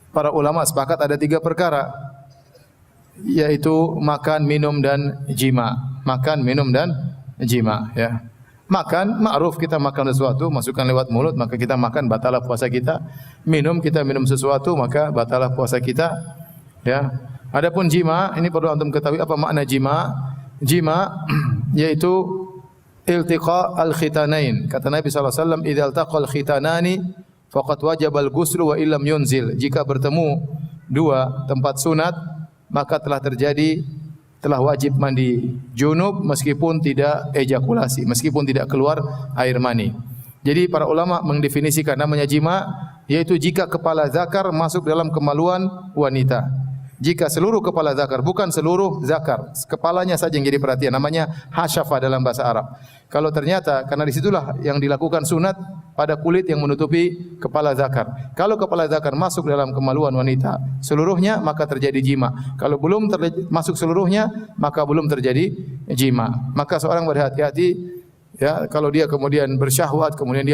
para ulama sepakat ada 3 perkara, yaitu makan, minum dan jima. Makan, minum dan jima, ya. Makan, ma'ruf, kita makan sesuatu, masukkan lewat mulut, maka kita makan, batalah puasa kita. Minum, kita minum sesuatu, maka batalah puasa kita. Ya. Adapun jima, ini perlu antum ketahui apa makna jima. Jima yaitu iltiqa al-khitanain. Kata Nabi SAW, idza iltaqa al-khitanani faqad wajaba al-ghuslu wa illam yunzil. Jika bertemu 2 tempat sunat, maka telah wajib mandi junub meskipun tidak ejakulasi, meskipun tidak keluar air mani. Jadi para ulama mendefinisikan namanya jima, yaitu jika kepala zakar masuk dalam kemaluan wanita. Jika seluruh kepala zakar, bukan seluruh zakar, kepalanya saja yang jadi perhatian, namanya hasyafa dalam bahasa Arab. Kalau ternyata, karena disitulah yang dilakukan sunat pada kulit yang menutupi kepala zakar. Kalau kepala zakar masuk dalam kemaluan wanita seluruhnya, maka terjadi jima. Kalau belum masuk seluruhnya, maka belum terjadi jima. Maka seorang berhati-hati, ya, kalau dia kemudian bersyahwat, kemudian dia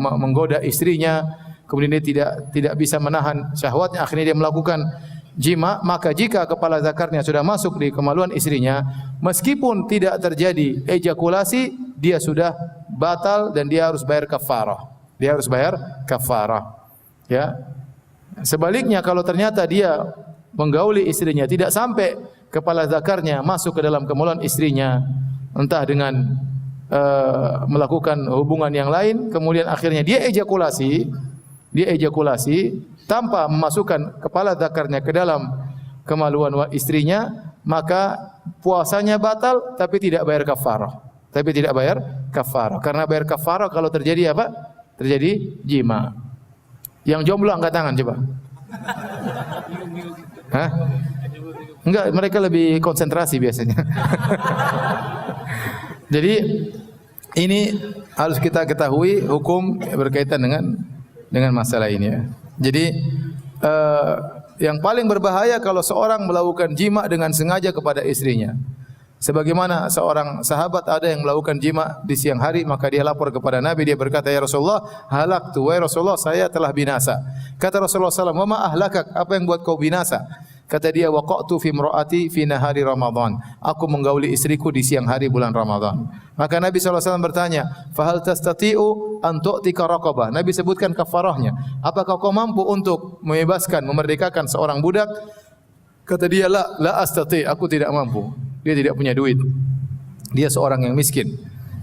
menggoda istrinya, kemudian dia tidak bisa menahan syahwatnya, akhirnya dia melakukan jima, maka jika kepala zakarnya sudah masuk di kemaluan istrinya, meskipun tidak terjadi ejakulasi, dia sudah batal dan dia harus bayar kafarah. Dia harus bayar kafarah. Ya. Sebaliknya kalau ternyata dia menggauli istrinya tidak sampai kepala zakarnya masuk ke dalam kemaluan istrinya, entah dengan melakukan hubungan yang lain, kemudian akhirnya dia ejakulasi tanpa memasukkan kepala zakarnya ke dalam kemaluan istrinya, maka puasanya batal tapi tidak bayar kafarah. Karena bayar kafarah kalau terjadi apa? Terjadi jima. Yang jomblo angkat tangan coba. Hah? Enggak, mereka lebih konsentrasi biasanya. Jadi ini harus kita ketahui hukum berkaitan dengan masalah ini, ya. Jadi yang paling berbahaya kalau seorang melakukan jima dengan sengaja kepada istrinya. Sebagaimana seorang sahabat ada yang melakukan jima di siang hari, maka dia lapor kepada Nabi, dia berkata, "Ya Rasulullah, halaktu, wahai Rasulullah, saya telah binasa." Kata Rasulullah SAW, "Wa ma ahlakak? Apa yang buat kau binasa?" Kata dia, "Waqa'tu fi imra'ati fi nahari Ramadan." Aku menggauli istriku di siang hari bulan Ramadan. Maka Nabi SAW bertanya, "Fa hal tastati'u an tu'tika raqabah?" Nabi sebutkan kafarahnya. Apakah kau mampu untuk membebaskan, memerdekakan seorang budak? Kata dia, la astati', aku tidak mampu. Dia tidak punya duit. Dia seorang yang miskin.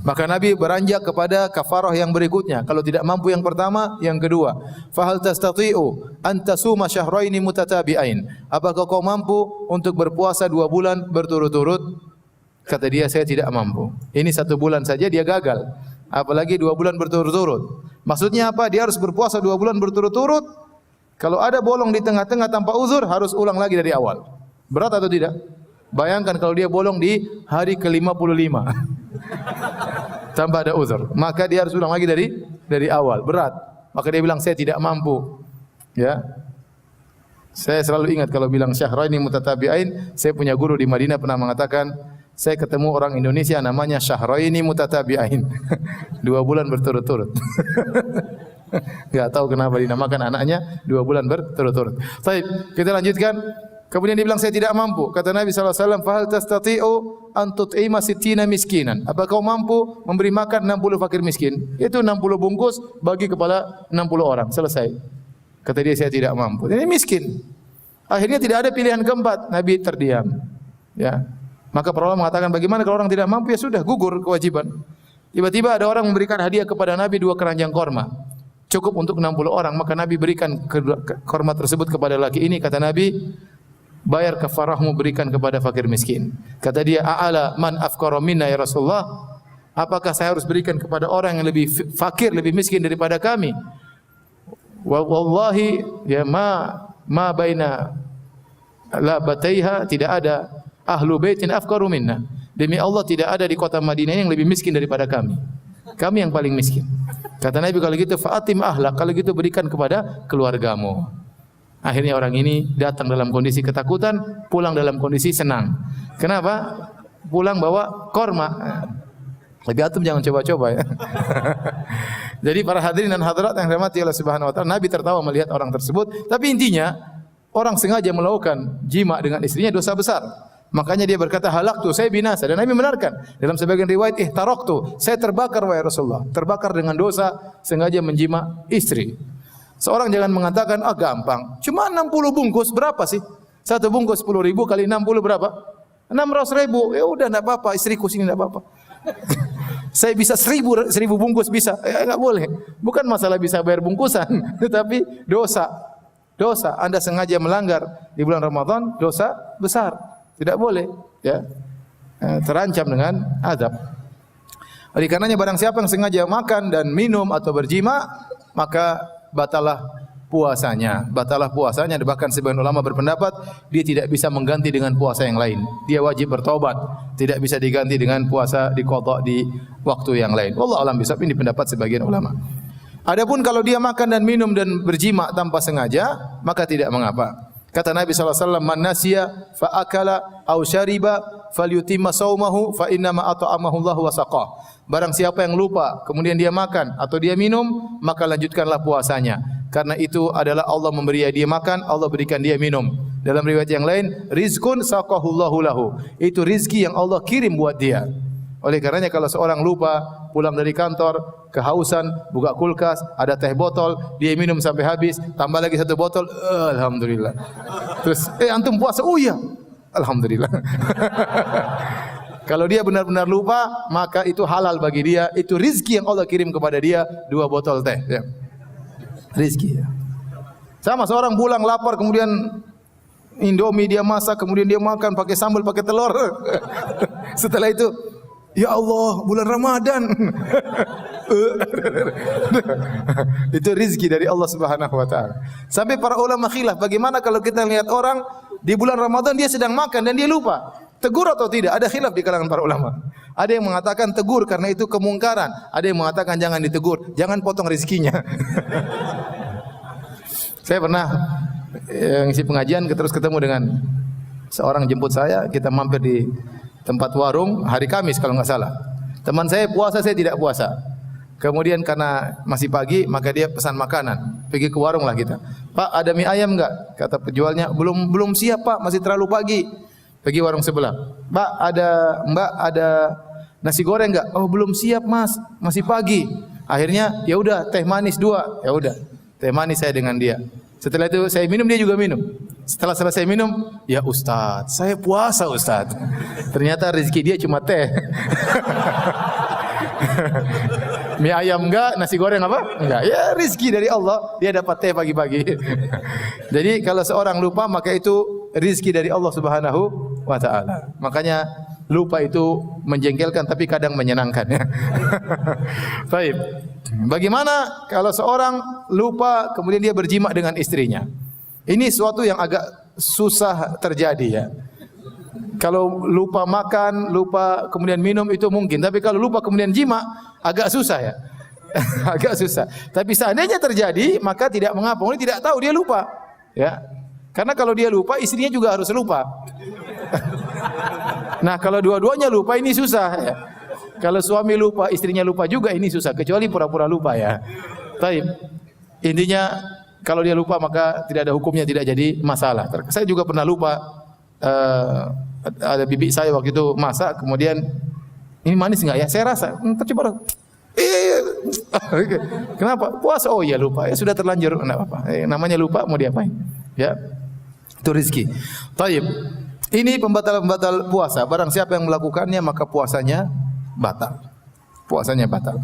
Maka Nabi beranjak kepada kafarah yang berikutnya. Kalau tidak mampu yang pertama, yang kedua. Fahal tastati'u an tasuma syahraini mutatabi'ain. Apakah kau mampu untuk berpuasa 2 bulan berturut-turut? Kata dia, saya tidak mampu. Ini 1 bulan saja dia gagal. Apalagi 2 bulan berturut-turut. Maksudnya apa? Dia harus berpuasa 2 bulan berturut-turut. Kalau ada bolong di tengah-tengah tanpa uzur, harus ulang lagi dari awal. Berat atau tidak? Bayangkan kalau dia bolong di hari ke-55 tanpa ada uzur, maka dia harus ulang lagi dari awal. Berat. Maka dia bilang, saya tidak mampu. Ya. Saya selalu ingat kalau bilang syahraini mutatabi'ain, saya punya guru di Madinah pernah mengatakan, saya ketemu orang Indonesia namanya syahraini mutatabi'ain. 2 bulan berturut-turut. Enggak tahu kenapa dinamakan anaknya 2 bulan berturut-turut. Baik, kita lanjutkan. Kemudian dia bilang, saya tidak mampu. Kata Nabi SAW, "Fahal tastati'u an tut'ima sittina miskinan?" Apa kau mampu memberi makan 60 fakir miskin? Itu 60 bungkus bagi kepala 60 orang. Selesai. Kata dia, saya tidak mampu. Ini miskin. Akhirnya tidak ada pilihan keempat. Nabi terdiam. Ya. Maka para ulama mengatakan, bagaimana kalau orang tidak mampu? Ya sudah, gugur kewajiban. Tiba-tiba ada orang memberikan hadiah kepada Nabi 2 keranjang korma. Cukup untuk 60 orang. Maka Nabi berikan korma tersebut kepada laki ini. Kata Nabi, bayar kafarahmu, berikan kepada fakir miskin. Kata dia, "A'ala man afqara minna ya Rasulullah?" Apakah saya harus berikan kepada orang yang lebih fakir, lebih miskin daripada kami? Wallahi ya ma baina labataiha, tidak ada ahlu baitin afqaru minna. Demi Allah tidak ada di kota Madinah yang lebih miskin daripada kami. Kami yang paling miskin. Kata Nabi, kalau gitu fa'atim ahlak, kalau gitu berikan kepada keluargamu. Akhirnya orang ini datang dalam kondisi ketakutan, pulang dalam kondisi senang. Kenapa? Pulang bawa korma. Lebih antum jangan coba-coba ya. Jadi para hadirin dan hadirat yang dirahmati Allah Subhanahu wa taala, Nabi tertawa melihat orang tersebut, tapi intinya orang sengaja melakukan jima dengan istrinya dosa besar. Makanya dia berkata, halaktu, saya binasa. Dan Nabi benarkan. Dalam sebagian riwayat, ihtaraktu, saya terbakar wahai Rasulullah. Terbakar dengan dosa sengaja menjima istri. Seorang jangan mengatakan, gampang. Cuma 60 bungkus, berapa sih? Satu bungkus 10.000 kali 60 berapa? 600.000. Ya udah, enggak apa-apa, istriku sini enggak apa-apa. Saya bisa 1000 bungkus bisa. Enggak boleh. Bukan masalah bisa bayar bungkusan, tetapi dosa. Dosa. Anda sengaja melanggar di bulan Ramadan, dosa besar. Tidak boleh, ya. Terancam dengan azab. Oleh karenanya barang siapa yang sengaja makan dan minum atau berjima, maka batalah puasanya. Batalah puasanya. Bahkan sebagian ulama berpendapat dia tidak bisa mengganti dengan puasa yang lain. Dia wajib bertobat. Tidak bisa diganti dengan puasa diqadha di waktu yang lain. Wallahu a'lam bishawab, ini pendapat sebagian ulama. Adapun kalau dia makan dan minum dan berjima tanpa sengaja, maka tidak mengapa. Kata Nabi SAW, man nasiya fa akala aw syariba falyutimma saumahu fa inna ma at'amahu Allah wa saqah. Barang siapa yang lupa kemudian dia makan atau dia minum, maka lanjutkanlah puasanya. Karena itu adalah Allah memberi dia makan, Allah berikan dia minum. Dalam riwayat yang lain, rizqun saqahullahu lahu. Itu rizki yang Allah kirim buat dia. Oleh karenanya kalau seorang lupa pulang dari kantor, kehausan, buka kulkas, ada teh botol, dia minum sampai habis, tambah lagi satu botol, alhamdulillah. Terus, antum puasa? Oh iya, alhamdulillah. Kalau dia benar-benar lupa, maka itu halal bagi dia, itu rizki yang Allah kirim kepada dia, 2 botol teh. Ya. Rizki. Ya. Sama seorang pulang lapar, kemudian Indomie dia masak, kemudian dia makan pakai sambal, pakai telur. Setelah itu, ya Allah, bulan Ramadan. Itu rizki dari Allah Subhanahu wa taala. Sampai para ulama khilaf, bagaimana kalau kita lihat orang di bulan Ramadan dia sedang makan dan dia lupa? Tegur atau tidak? Ada khilaf di kalangan para ulama. Ada yang mengatakan tegur karena itu kemungkaran. Ada yang mengatakan jangan ditegur, jangan potong rezekinya. Saya pernah ngisi pengajian, terus ketemu dengan seorang jemput saya, kita mampir di tempat warung hari Kamis kalau enggak salah. Teman saya puasa, saya tidak puasa. Kemudian karena masih pagi, maka dia pesan makanan. Pergi ke warung lah kita. Pak, ada mie ayam enggak? Kata penjualnya, belum siap Pak, masih terlalu pagi. Pergi warung sebelah. Mbak, ada nasi goreng enggak? Oh, belum siap Mas, masih pagi. Akhirnya, ya udah teh manis 2. Ya udah, teh manis saya dengan dia. Setelah itu saya minum, dia juga minum. Setelah selesai minum, ya Ustaz, saya puasa Ustaz. Ternyata rezeki dia cuma teh. Mie ayam enggak, nasi goreng apa? Enggak. Ya rezeki dari Allah, dia dapat teh pagi-pagi. Jadi kalau seorang lupa, maka itu rezeki dari Allah Subhanahu wa taala. Makanya lupa itu menjengkelkan tapi kadang menyenangkan ya. Baik. Bagaimana kalau seorang lupa kemudian dia berjima dengan istrinya? Ini suatu yang agak susah terjadi ya. Kalau lupa makan, lupa kemudian minum itu mungkin, tapi kalau lupa kemudian jima agak susah ya. Agak susah. Tapi seandainya terjadi, maka tidak mengapa. Ini tidak tahu dia lupa. Ya. Karena kalau dia lupa, istrinya juga harus lupa. Nah, kalau dua-duanya lupa ini susah ya. Kalau suami lupa, istrinya lupa juga ini susah, kecuali pura-pura lupa ya. Baik. Intinya kalau dia lupa maka tidak ada hukumnya, tidak jadi masalah. Saya juga pernah lupa, ada bibi saya waktu itu masak, kemudian ini manis enggak ya? Saya rasa, coba. Kenapa? Puasa. Oh iya lupa. Ya sudah terlanjur, enggak apa-apa. Namanya lupa mau diapain? Ya. Itu rezeki. Baik. Ini pembatal-pembatal puasa. Barang siapa yang melakukannya maka puasanya batal. Puasanya batal.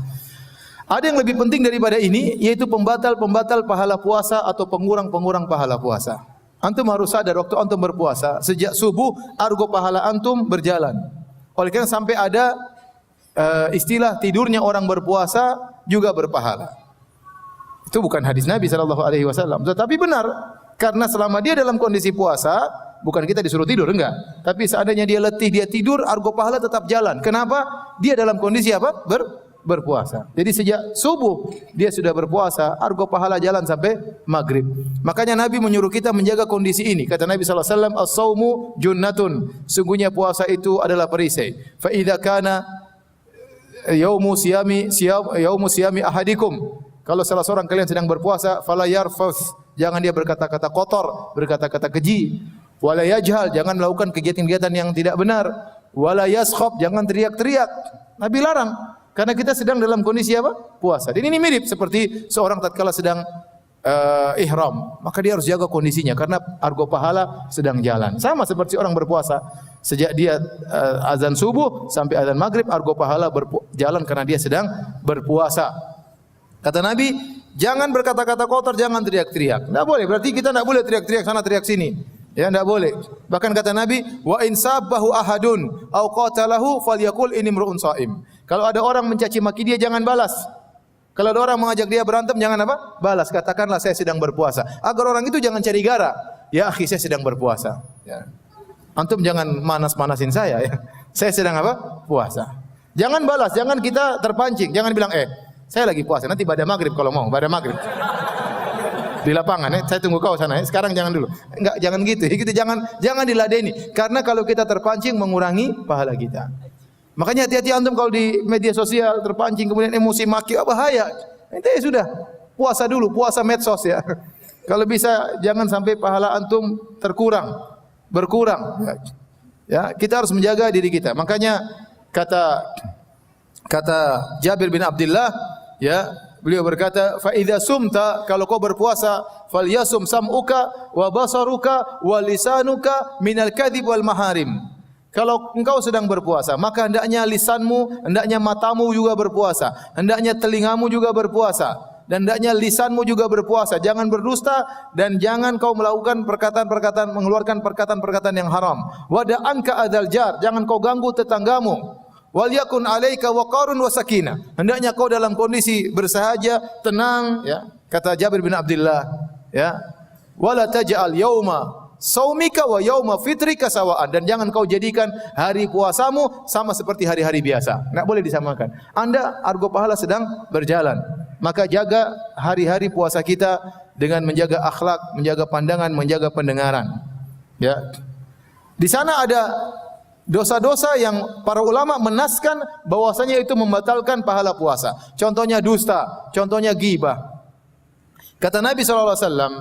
Ada yang lebih penting daripada ini, yaitu pembatal-pembatal pahala puasa atau pengurang-pengurang pahala puasa. Antum harus sadar waktu antum berpuasa, sejak subuh argo pahala antum berjalan. Oleh karena sampai ada istilah tidurnya orang berpuasa juga berpahala. Itu bukan hadis Nabi sallallahu alaihi wasallam, tetapi benar karena selama dia dalam kondisi puasa, bukan kita disuruh tidur, enggak. Tapi seandainya dia letih, dia tidur, argo pahala tetap jalan. Kenapa? Dia dalam kondisi apa? Berpuasa. Jadi sejak subuh dia sudah berpuasa, argo pahala jalan sampai maghrib. Makanya Nabi menyuruh kita menjaga kondisi ini. Kata Nabi sallallahu alaihi wasallam, "As-saumu junnatun." Sungguhnya puasa itu adalah perisai. Fa idza kana yaumu siyami ahadikum. Kalau salah seorang kalian sedang berpuasa, fala yarfus. Jangan dia berkata-kata kotor, berkata-kata keji. Wala yajhal, jangan melakukan kegiatan-kegiatan yang tidak benar. Wala yaskhab, jangan teriak-teriak. Nabi larang karena kita sedang dalam kondisi apa? Puasa. Dan ini mirip seperti seorang tatkala sedang ihram, maka dia harus jaga kondisinya karena argo pahala sedang jalan. Sama seperti orang berpuasa. Sejak dia azan subuh sampai azan maghrib, argo pahala jalan karena dia sedang berpuasa. Kata Nabi, jangan berkata-kata kotor, jangan teriak-teriak. Tidak boleh, berarti kita tidak boleh teriak-teriak sana teriak sini. Ya, tidak boleh. Bahkan kata Nabi, wa in sabbahu ahadun au qatalahu falyaqul inni imru'un shaim. Kalau ada orang mencaci maki dia, jangan balas. Kalau ada orang mengajak dia berantem, jangan apa? Balas. Katakanlah saya sedang berpuasa. Agar orang itu jangan cari gara. Ya akhi, saya sedang berpuasa. Ya. Antum jangan manas-manasin saya. Ya. Saya sedang apa? Puasa. Jangan balas, jangan kita terpancing. Jangan bilang, saya lagi puasa. Nanti pada maghrib kalau mau, pada maghrib. Di lapangan, saya tunggu kau sana. Sekarang jangan dulu. Enggak, jangan gitu. Gitu jangan diladeni. Karena kalau kita terpancing mengurangi pahala kita. Makanya hati-hati antum kalau di media sosial terpancing kemudian emosi maki, bahaya. Itu ya sudah puasa dulu, puasa medsos ya. Kalau bisa jangan sampai pahala antum berkurang. Ya, kita harus menjaga diri kita. Makanya kata Jabir bin Abdullah, ya, beliau berkata, fa idza sumta, kalau kau berpuasa, falyasum sam'uka wa basaruka wa lisanuka minal kadzib wal maharim. Kalau engkau sedang berpuasa, maka hendaknya lisanmu, hendaknya matamu juga berpuasa, hendaknya telingamu juga berpuasa, dan hendaknya lisanmu juga berpuasa. Jangan berdusta dan jangan kau melakukan perkataan-perkataan, mengeluarkan perkataan-perkataan yang haram. Wada anka adzal jar, jangan kau ganggu tetanggamu. Wal yakun alaika waqarun wa sakinah. Hendaknya kau dalam kondisi bersahaja, tenang, ya. Kata Jabir bin Abdullah, ya. Wala taj'al yauma saumika wa yauma fitrika sawaan, dan jangan kau jadikan hari puasamu sama seperti hari-hari biasa. Enggak boleh disamakan. Anda argo pahala sedang berjalan. Maka jaga hari-hari puasa kita dengan menjaga akhlak, menjaga pandangan, menjaga pendengaran. Ya. Di sana ada dosa-dosa yang para ulama menaskan bahwasanya itu membatalkan pahala puasa. Contohnya dusta, contohnya ghibah. Kata Nabi sallallahu alaihi wasallam,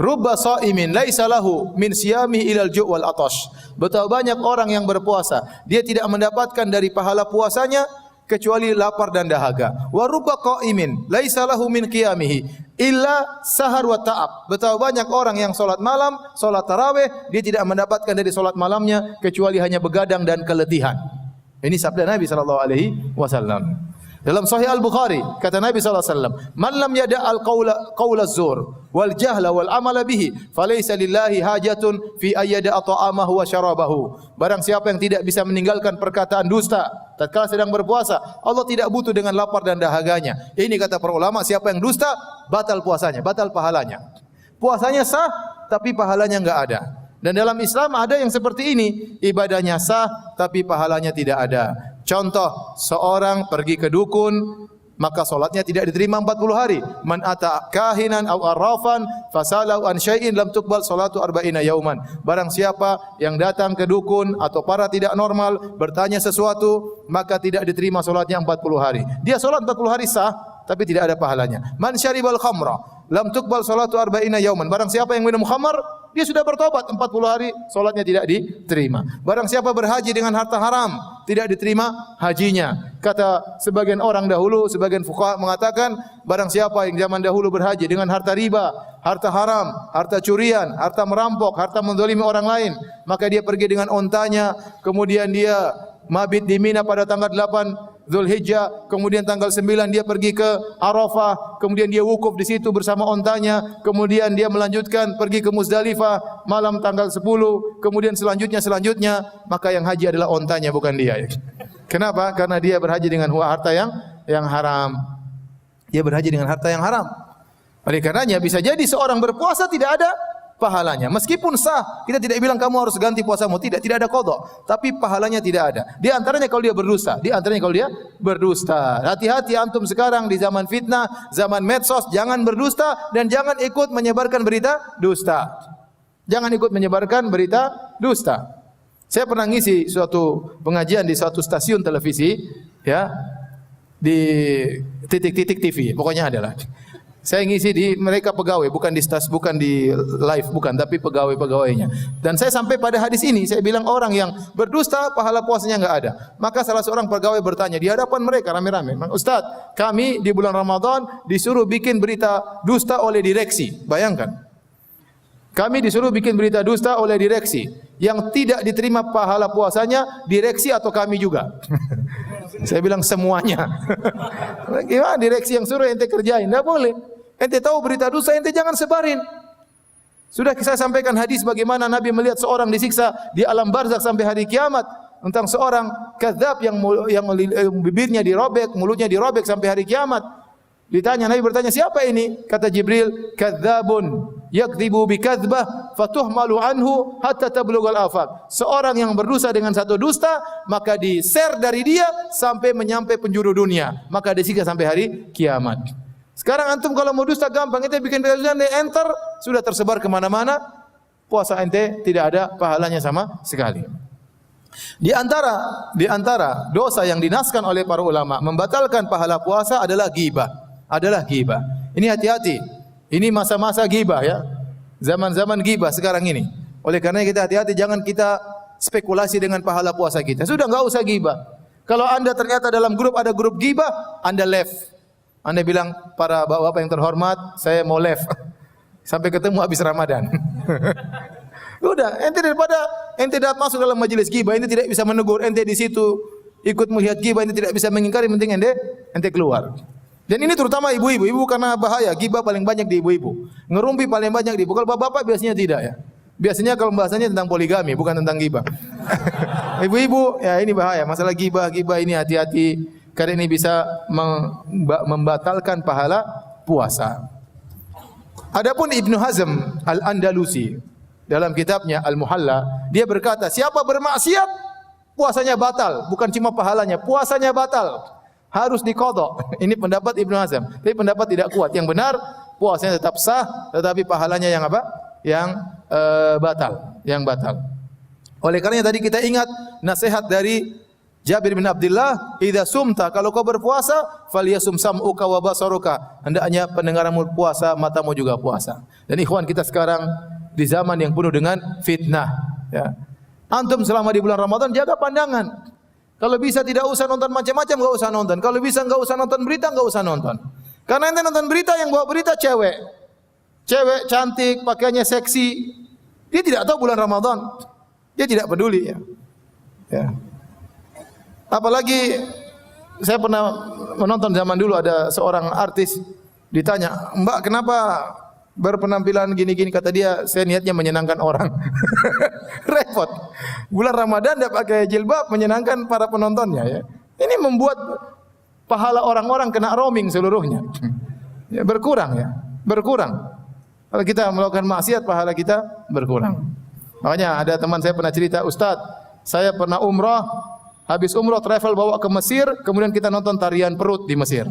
rubba shaimin laisa lahu min siyami ilal ju' wal atash. Betapa banyak orang yang berpuasa, dia tidak mendapatkan dari pahala puasanya kecuali lapar dan dahaga. Wa rubba qaimin laisa lahu min qiyamihi illa sahar wa ta'ab. Betapa banyak orang yang salat malam, salat tarawih, dia tidak mendapatkan dari salat malamnya kecuali hanya begadang dan keletihan. Ini sabda Nabi sallallahu alaihi wasallam. Dalam Sahih Al-Bukhari kata Nabi sallallahu alaihi wasallam, "Man lam yada' al-qaula az-zur wal jahla wal amala bihi, falaysa lillahi hajatun fi ayyada ta'amahu wa syarabahu." Barang siapa yang tidak bisa meninggalkan perkataan dusta tatkala sedang berpuasa, Allah tidak butuh dengan lapar dan dahaganya. Ini kata para ulama, siapa yang dusta, batal puasanya, batal pahalanya. Puasanya sah tapi pahalanya enggak ada. Dan dalam Islam ada yang seperti ini, ibadahnya sah tapi pahalanya tidak ada. Contoh, seorang pergi ke dukun, maka solatnya tidak diterima 40 hari. Man ata kahinan aw arrafan fasalau an syai'in lam tuqbal salatu arba'ina yauman. Barang siapa yang datang ke dukun atau para tidak normal bertanya sesuatu, maka tidak diterima solatnya 40 hari. Dia solat 40 hari sah, tapi tidak ada pahalanya. Man syaribal khamra lam tuqbal salatu arba'ina yauman. Barang siapa yang minum khamar, dia sudah bertobat 40 hari, solatnya tidak diterima. Barang siapa berhaji dengan harta haram, tidak diterima hajinya. Kata sebagian orang dahulu, sebagian fuqaha mengatakan, barang siapa yang zaman dahulu berhaji dengan harta riba, harta haram, harta curian, harta merampok, harta menzalimi orang lain, maka dia pergi dengan ontanya, kemudian dia mabit di Mina pada tanggal 8 Zulhijjah, kemudian tanggal 9 dia pergi ke Arafah, kemudian dia wukuf di situ bersama ontanya, kemudian dia melanjutkan pergi ke Muzdalifah malam tanggal 10, kemudian selanjutnya, maka yang haji adalah ontanya bukan dia. Kenapa? Karena dia berhaji dengan harta yang haram. Dia berhaji dengan harta yang haram. Oleh karenanya bisa jadi seorang berpuasa tidak ada pahalanya. Meskipun sah, kita tidak bilang kamu harus ganti puasamu, tidak ada qadha, tapi pahalanya tidak ada. Di antaranya kalau dia berdusta. Hati-hati antum sekarang di zaman fitnah, zaman medsos, jangan berdusta dan jangan ikut menyebarkan berita dusta. Jangan ikut menyebarkan berita dusta. Saya pernah ngisi suatu pengajian di suatu stasiun televisi, ya, di titik-titik TV, pokoknya adalah. Saya ngisi di mereka pegawai, bukan di live, bukan, tapi pegawai-pegawainya. Dan saya sampai pada hadis ini, saya bilang orang yang berdusta pahala puasanya enggak ada. Maka salah seorang pegawai bertanya di hadapan mereka rame-rame, "Ustaz, kami di bulan Ramadan disuruh bikin berita dusta oleh direksi." Bayangkan. Kami disuruh bikin berita dusta oleh direksi. Yang tidak diterima pahala puasanya direksi atau kami juga. Saya bilang semuanya. Gimana direksi yang suruh ente kerjain? Tidak boleh. Ente tahu berita dusta, ente jangan sebarin. Sudah saya sampaikan hadis bagaimana Nabi melihat seorang disiksa di alam barzakh sampai hari kiamat. Tentang seorang kadzab yang bibirnya dirobek, mulutnya dirobek sampai hari kiamat. Ditanya, Nabi bertanya, siapa ini? Kata Jibril, kadzabun yakdzibu bikadzbah fatuhmalu anhu hatta tablughal afaq. Seorang yang berdusta dengan satu dusta, maka di-share dari dia sampai menyampai penjuru dunia, maka disiksa sampai hari kiamat. Sekarang antum kalau mau dusta gampang, ente bikin berita dusta, enter, sudah tersebar kemana-mana, puasa ente tidak ada pahalanya sama sekali. Di antara dosa yang dinaskan oleh para ulama membatalkan pahala puasa adalah ghibah. Ini hati-hati. Ini masa-masa ghibah ya. Zaman-zaman ghibah sekarang ini. Oleh karena kita hati-hati, jangan kita spekulasi dengan pahala puasa kita. Sudah enggak usah ghibah. Kalau Anda ternyata dalam grup ada grup ghibah, Anda left. Anda bilang, para bapak-bapak yang terhormat, saya mau left. Sampai ketemu habis Ramadan. Udah, ente daripada ente datang masuk dalam majelis ghibah, ente tidak bisa menegur, ente di situ ikut melihat ghibah, ente tidak bisa mengingkari, penting ente keluar. Dan ini terutama ibu-ibu, ibu karena bahaya, ghibah paling banyak di ibu-ibu. Ngerumpi paling banyak di ibu. Kalau bapak-bapak biasanya tidak ya. Biasanya kalau bahasanya tentang poligami, bukan tentang ghibah. Ibu-ibu, ya ini bahaya. Masalah ghibah ini hati-hati. Karena ini bisa membatalkan pahala puasa. Adapun Ibnu Hazm Al-Andalusi dalam kitabnya Al-Muhalla, dia berkata, siapa bermaksiat puasanya batal, bukan cuma pahalanya, puasanya batal. Harus diqadha. Ini pendapat Ibnu Hazm. Tapi pendapat tidak kuat. Yang benar puasanya tetap sah, tetapi pahalanya yang apa? Yang batal. Oleh karenanya tadi kita ingat nasihat dari Jabir bin Abdullah, "Idza sumta," kalau kau berpuasa, falyasum sam'uka wa basaruka. Hendaknya pendengaranmu puasa, matamu juga puasa. Dan ikhwan, kita sekarang di zaman yang penuh dengan fitnah, ya. Antum selama di bulan Ramadan jaga pandangan. Kalau bisa tidak usah nonton macam-macam, enggak usah nonton. Kalau bisa enggak usah nonton berita, enggak usah nonton. Karena ente nonton berita, yang bawa berita cewek. Cewek cantik, pakaiannya seksi. Dia tidak tahu bulan Ramadan. Dia tidak peduli ya. Ya. Apalagi saya pernah menonton zaman dulu ada seorang artis ditanya, "Mbak, kenapa berpenampilan gini-gini?" Kata dia, "Saya niatnya menyenangkan orang." Repot. Bulan Ramadan tidak pakai jilbab menyenangkan para penontonnya ya. Ini membuat pahala orang-orang kena roaming seluruhnya. Ya, berkurang. Kalau kita melakukan maksiat, pahala kita berkurang. Makanya ada teman saya pernah cerita, "Ustaz, saya pernah umrah, habis umrah travel bawa ke Mesir, kemudian kita nonton tarian perut di Mesir."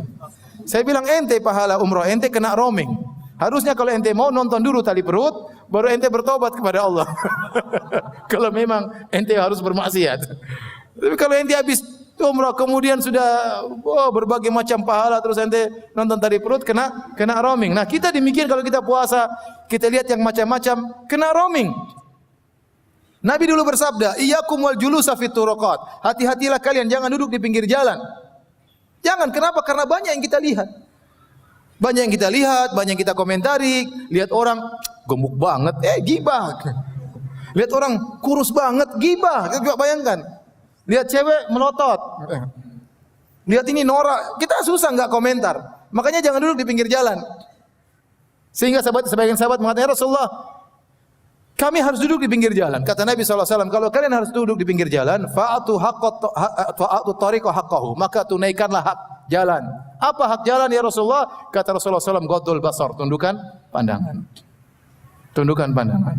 Saya bilang, ente pahala umrah, ente kena roaming. Harusnya kalau ente mau nonton dulu tali perut, baru ente bertobat kepada Allah. Kalau memang ente harus bermaksiat. Tapi kalau ente habis umrah kemudian sudah berbagai macam pahala, terus ente nonton tali perut, kena roaming. Nah kita demikian kalau kita puasa, kita lihat yang macam-macam, kena roaming. Nabi dulu bersabda, "Iyyakum wal julusa fit turuqat." Hati-hatilah kalian, jangan duduk di pinggir jalan. Jangan, kenapa? Karena banyak yang kita lihat. Banyak yang kita komentari, lihat orang gemuk banget, ghibah. Lihat orang kurus banget, ghibah. Coba bayangkan. Lihat cewek melotot. Lihat ini norak, kita susah enggak komentar. Makanya jangan duduk di pinggir jalan. Sehingga sebagian sahabat mengatakan, "Ya Rasulullah, kami harus duduk di pinggir jalan. Kata Nabi SAW, kalau kalian harus duduk di pinggir jalan, fa'atu tariqa haqqahu, maka tunaikanlah hak jalan. Apa hak jalan ya Rasulullah? Kata Rasulullah SAW, ghaddul basar, tundukkan pandangan. Tundukkan pandangan.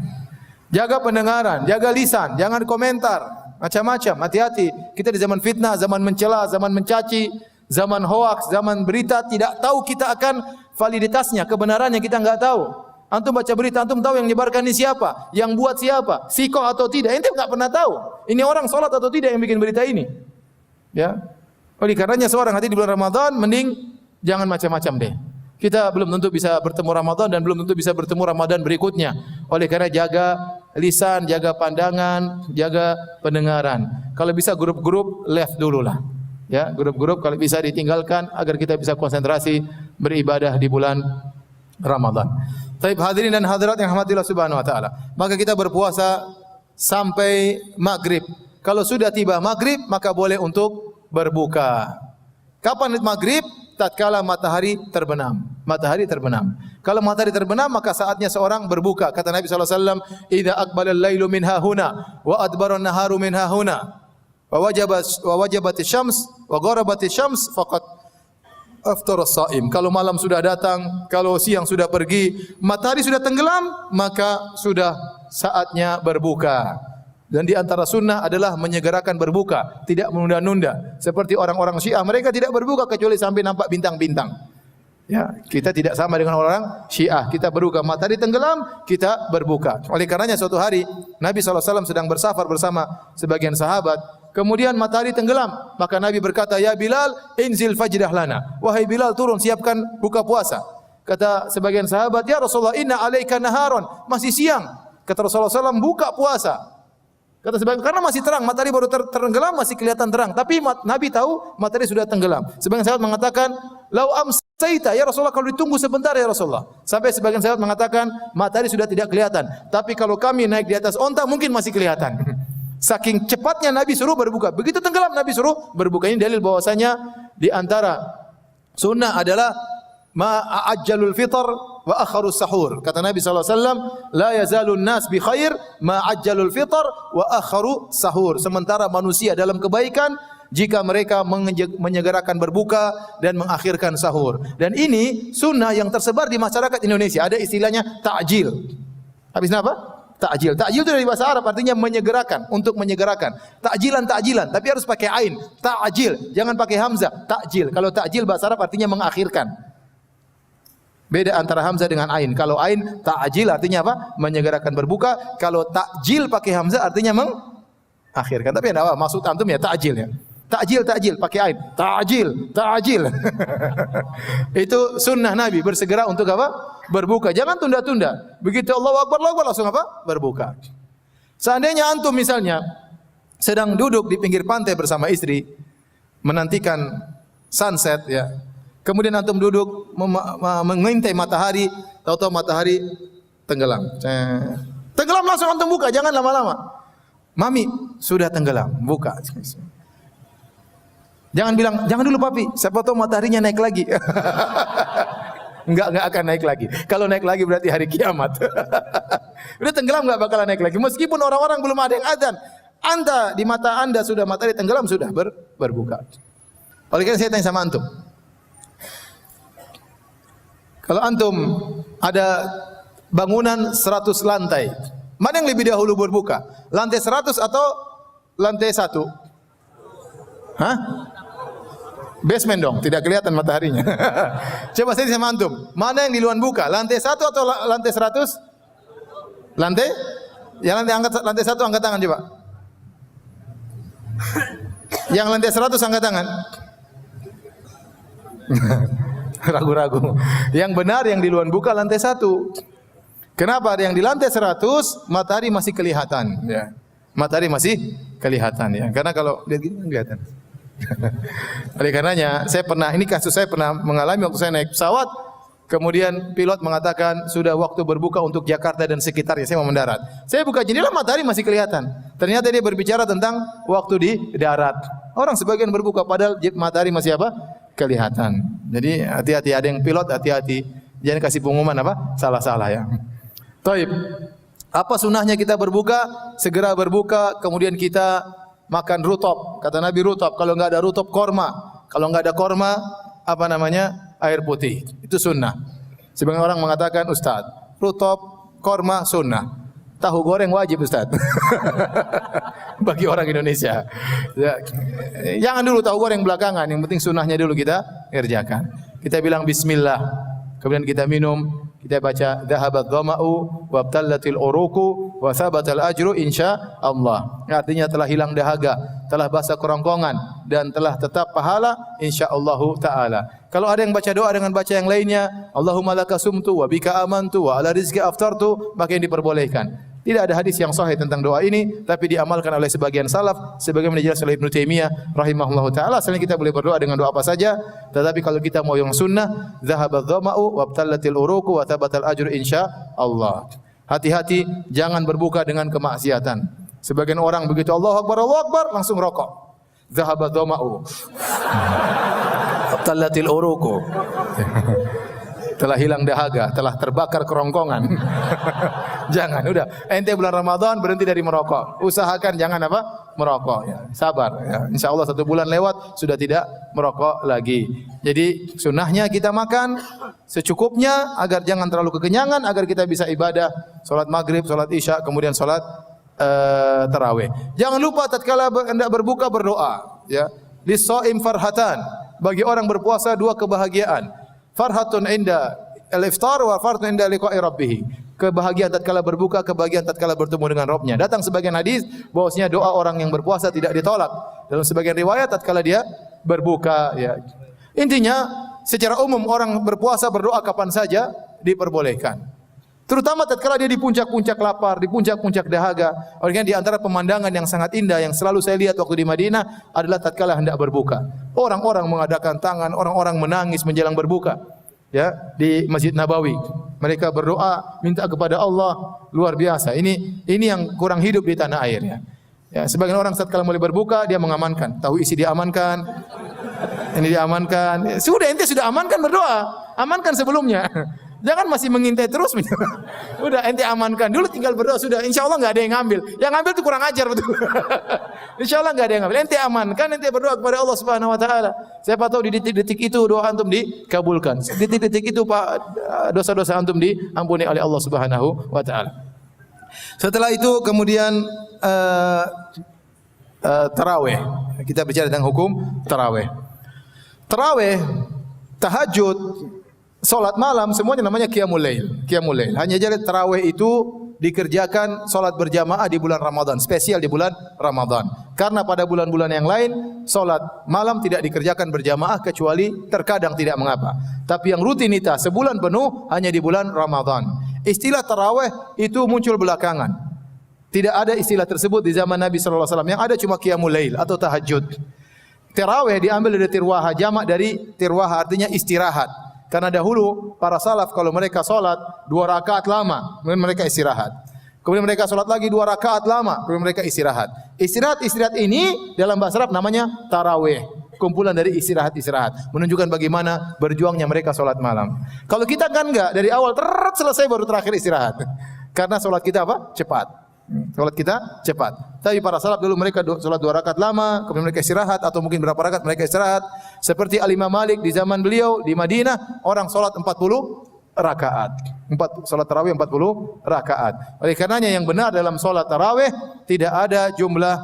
Jaga pendengaran, jaga lisan, jangan komentar macam-macam. Hati-hati, kita di zaman fitnah, zaman mencela, zaman mencaci, zaman hoaks, zaman berita, tidak tahu kita akan validitasnya, kebenarannya kita enggak tahu. Antum baca berita, antum tahu yang menyebarkan ini siapa, yang buat siapa, sikoh atau tidak, ente enggak pernah tahu. Ini orang salat atau tidak yang bikin berita ini. Ya. Oleh karenanya seorang hati di bulan Ramadan mending jangan macam-macam deh. Kita belum tentu bisa bertemu Ramadan dan belum tentu bisa bertemu Ramadan berikutnya. Oleh karena jaga lisan, jaga pandangan, jaga pendengaran. Kalau bisa grup-grup left dululah. Ya, grup-grup kalau bisa ditinggalkan agar kita bisa konsentrasi beribadah di bulan Ramadan. Taib hadirin dan hadirat yang rahmatillah subhanahu wa ta'ala. Maka kita berpuasa sampai maghrib. Kalau sudah tiba maghrib, maka boleh untuk berbuka. Kapan maghrib? Tatkala matahari terbenam. Matahari terbenam. Kalau matahari terbenam, maka saatnya seorang berbuka. Kata Nabi SAW, "Idza aqbala al-lailu min hahuna, wa adbara an-naharu min hahuna, wa wajabatis syams, wa gharabatis syams, faqad aftara as-shaim." Kalau malam sudah datang, kalau siang sudah pergi, matahari sudah tenggelam, maka sudah saatnya berbuka. Dan di antara sunnah adalah menyegerakan berbuka, tidak menunda-nunda. Seperti orang-orang Syiah, mereka tidak berbuka kecuali sampai nampak bintang-bintang. Ya, kita tidak sama dengan orang Syiah. Kita berbuka matahari tenggelam, kita berbuka. Oleh karenanya suatu hari Nabi SAW sedang bersafar bersama sebagian sahabat. Kemudian matahari tenggelam, maka Nabi berkata, "Ya Bilal, inzil fajdah lana." Wahai Bilal, turun siapkan buka puasa. Kata sebagian sahabat, "Ya Rasulullah, inna alaika naharon." Masih siang. Kata Rasulullah SAW, "Buka puasa." Kata sebagian, karena masih terang, matahari baru tenggelam, masih kelihatan terang. Tapi Nabi tahu matahari sudah tenggelam. Sebagian sahabat mengatakan, "Lau amsayta, ya Rasulullah, kalau ditunggu sebentar ya Rasulullah." Sampai sebagian sahabat mengatakan, matahari sudah tidak kelihatan. Tapi kalau kami naik di atas onta, mungkin masih kelihatan. Saking cepatnya Nabi suruh berbuka. Begitu tenggelam Nabi suruh berbuka. Ini dalil bahwasanya di antara sunnah adalah ma'ajjalul fitr wa akharus sahur. Kata Nabi SAW, la yazalun nas bi khair ma'ajjalul fitr wa akharu sahur. Sementara manusia dalam kebaikan jika mereka menyegerakan berbuka dan mengakhirkan sahur. Dan ini sunnah yang tersebar di masyarakat Indonesia. Ada istilahnya ta'jil. Habisnya apa? Ta'jil. Ta'jil itu dari bahasa Arab artinya menyegerakan, untuk menyegerakan. Ta'jilan, tapi harus pakai ain. Ta'jil, jangan pakai hamzah. Ta'jil. Kalau ta'jil bahasa Arab artinya mengakhirkan. Beda antara hamzah dengan ain. Kalau ain ta'jil artinya apa? Menyegerakan berbuka. Kalau ta'jil pakai hamzah artinya mengakhirkan. Tapi enggak apa, maksud antum ya ta'jil ya. Ta'jil pakai ain. Ta'jil. Itu sunnah Nabi, bersegera untuk apa? Berbuka. Jangan tunda-tunda. Begitu Allahu Akbar langsung apa? Berbuka. Seandainya antum misalnya sedang duduk di pinggir pantai bersama istri menantikan sunset ya. Kemudian antum duduk mengintai matahari, tahu-tahu matahari tenggelam. Tenggelam langsung antum buka, jangan lama-lama. Mami, sudah tenggelam, buka. Jangan bilang, jangan dulu papi, siapa tahu mataharinya naik lagi. Enggak akan naik lagi. Kalau naik lagi berarti hari kiamat. Udah tenggelam enggak bakalan naik lagi. Meskipun orang-orang belum ada yang azan, Anda di mata Anda sudah matahari tenggelam sudah berbuka. Oleh karena saya tanya sama antum. Kalau antum ada bangunan 100 lantai, mana yang lebih dahulu berbuka? Lantai 100 atau lantai 1? Hah? Basement dong, tidak kelihatan mataharinya. Coba saya sama antum, mana yang duluan buka? Lantai 1 atau lantai 100? Lantai? Yang lantai 1 angkat tangan coba. Yang lantai 100 angkat tangan. Ragu-ragu. Yang benar yang di luar buka lantai 1. Kenapa? Yang di lantai 100 matahari masih kelihatan ya. Matahari masih kelihatan ya. Karena kalau lihat gini kelihatan. Oleh karenanya kasus saya pernah mengalami waktu saya naik pesawat, kemudian pilot mengatakan sudah waktu berbuka untuk Jakarta dan sekitarnya, saya mau mendarat. Saya buka jendela, matahari masih kelihatan. Ternyata dia berbicara tentang waktu di darat. Orang sebagian berbuka padahal matahari masih apa? Kelihatan. Jadi hati-hati, ada yang pilot hati-hati. Jangan kasih pengumuman apa? Salah-salah ya. Taib. Apa sunnahnya kita berbuka? Segera berbuka, kemudian kita makan rutop. Kata Nabi rutop, kalau enggak ada rutop korma. Kalau enggak ada korma, apa namanya? Air putih. Itu sunnah. Sebagian orang mengatakan, Ustaz, rutop, korma sunnah. Tahu goreng wajib Ustaz. Bagi orang Indonesia. Ya, jangan dulu tahu goreng belakangan, yang penting sunnahnya dulu kita kerjakan. Kita bilang bismillah, kemudian kita minum, kita baca dhahabat dhama'u wabtallatil uruqu wa thabatal ajru insyaallah. Artinya telah hilang dahaga, telah basah kerongkongan dan telah tetap pahala insyaallah taala. Kalau ada yang baca doa dengan baca yang lainnya, Allahumma laka sumtu wa bika amantu wa ala rizqi aftartu, maka yang diperbolehkan. Tidak ada hadis yang sahih tentang doa ini, tapi diamalkan oleh sebagian salaf, sebagaimana dijelaskan oleh Ibnu Taimiyah rahimahullahu taala. Selain kita boleh berdoa dengan doa apa saja, tetapi kalau kita mau yang sunnah, dhahabadz dhama'u wabtallatil uruqu wa thabatal ajru insyaallah. Hati-hati jangan berbuka dengan kemaksiatan. Sebagian orang begitu Allahu Akbar langsung rokok. Dhahabadz dhama'u wabtallatil uruqu. Telah hilang dahaga, telah terbakar kerongkongan. Jangan, udah. Ente bulan Ramadan berhenti dari merokok. Usahakan jangan apa? Merokok. Ya. Sabar. Ya. Insya Allah 1 bulan lewat sudah tidak merokok lagi. Jadi sunnahnya kita makan secukupnya agar jangan terlalu kekenyangan, agar kita bisa ibadah, solat maghrib, solat isya, kemudian solat tarawih. Jangan lupa tatkala hendak berbuka berdoa. Ya. Lis-shaim farhatan. Bagi orang berpuasa 2 kebahagiaan. Farhatun inda al-iftar wa farhatun inda liqa'i rabbih. Kebahagiaan tatkala berbuka, kebahagiaan tatkala bertemu dengan Rabbnya. Datang sebagian hadis bahwasanya doa orang yang berpuasa tidak ditolak. Dalam sebagian riwayat tatkala dia berbuka, ya. Intinya secara umum orang berpuasa berdoa kapan saja diperbolehkan. Terutama tatkala dia di puncak-puncak lapar, di puncak-puncak dahaga. Oleh di antara pemandangan yang sangat indah yang selalu saya lihat waktu di Madinah adalah tatkala hendak berbuka. Orang-orang mengadakan tangan, orang-orang menangis menjelang berbuka. Ya, di Masjid Nabawi. Mereka berdoa minta kepada Allah luar biasa. Ini yang kurang hidup di tanah air, ya. Ya, sebagian orang tatkala mulai berbuka dia mengamankan, tahu isi diamankan. Ini diamankan. Sudah ente sudah amankan berdoa, amankan sebelumnya. Jangan masih mengintai terus. Udah ente amankan dulu, tinggal berdoa sudah. Insya Allah nggak ada yang ngambil. Yang ngambil itu kurang ajar betul. Insya Allah nggak ada yang ngambil. Ente amankan, ente berdoa kepada Allah Subhanahu Wa Taala. Siapa tahu di detik-detik itu doa antum dikabulkan. Di detik-detik itu pak dosa-dosa antum diampuni oleh Allah Subhanahu Wa Taala. Setelah itu kemudian tarawih. Kita bicara tentang hukum tarawih. Tarawih, tahajud, salat malam semuanya namanya qiyamul lail. Qiyamul lail. Hanya saja tarawih itu dikerjakan salat berjamaah di bulan Ramadan, spesial di bulan Ramadan. Karena pada bulan-bulan yang lain salat malam tidak dikerjakan berjamaah kecuali terkadang tidak mengapa. Tapi yang rutinitas sebulan penuh hanya di bulan Ramadan. Istilah tarawih itu muncul belakangan. Tidak ada istilah tersebut di zaman Nabi sallallahu alaihi wasallam. Yang ada cuma qiyamul lail atau tahajud. Tarawih diambil dari tirwaha, jamak dari tirwaha artinya istirahat. Karena dahulu para salaf kalau mereka salat 2 rakaat lama, kemudian mereka istirahat. Kemudian mereka salat lagi 2 rakaat lama, kemudian mereka istirahat. Istirahat ini dalam bahasa Arab namanya tarawih. Kumpulan dari istirahat-istirahat, menunjukkan bagaimana berjuangnya mereka salat malam. Kalau kita kan enggak, dari awal selesai baru terakhir istirahat. Karena salat kita apa? Cepat. Salat kita cepat. Tapi para salaf dulu mereka salat 2 rakaat lama, kemudian mereka istirahat atau mungkin berapa rakaat mereka istirahat. Seperti Al-Imam Malik di zaman beliau di Madinah, orang salat 40 rakaat. Salat tarawih 40 rakaat. Oleh karenanya yang benar dalam salat tarawih tidak ada jumlah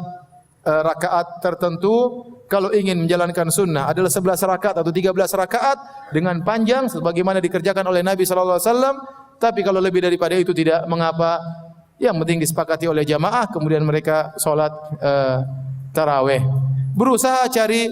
rakaat tertentu. Kalau ingin menjalankan sunnah adalah 11 rakaat atau 13 rakaat dengan panjang sebagaimana dikerjakan oleh Nabi sallallahu alaihi wasallam. Tapi kalau lebih daripada itu tidak mengapa. Yang penting disepakati oleh jamaah, kemudian mereka sholat tarawih. Berusaha cari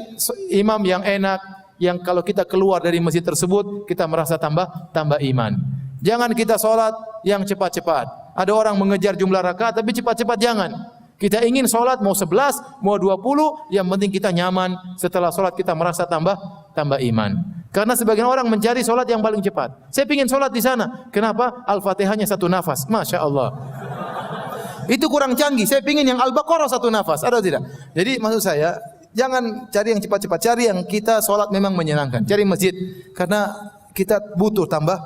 imam yang enak, yang kalau kita keluar dari masjid tersebut kita merasa tambah iman. Jangan kita sholat yang cepat-cepat. Ada orang mengejar jumlah rakaat tapi cepat-cepat jangan. Kita ingin sholat mau 11, mau 20, yang penting kita nyaman. Setelah sholat kita merasa tambah iman. Karena sebagian orang mencari sholat yang paling cepat. Saya ingin sholat di sana. Kenapa? Al-Fatihahnya 1 nafas. Masya Allah. Itu kurang canggih. Saya ingin yang Al-Baqarah 1 nafas. Ada tidak? Jadi maksud saya, jangan cari yang cepat-cepat. Cari yang kita sholat memang menyenangkan. Cari masjid. Karena kita butuh tambah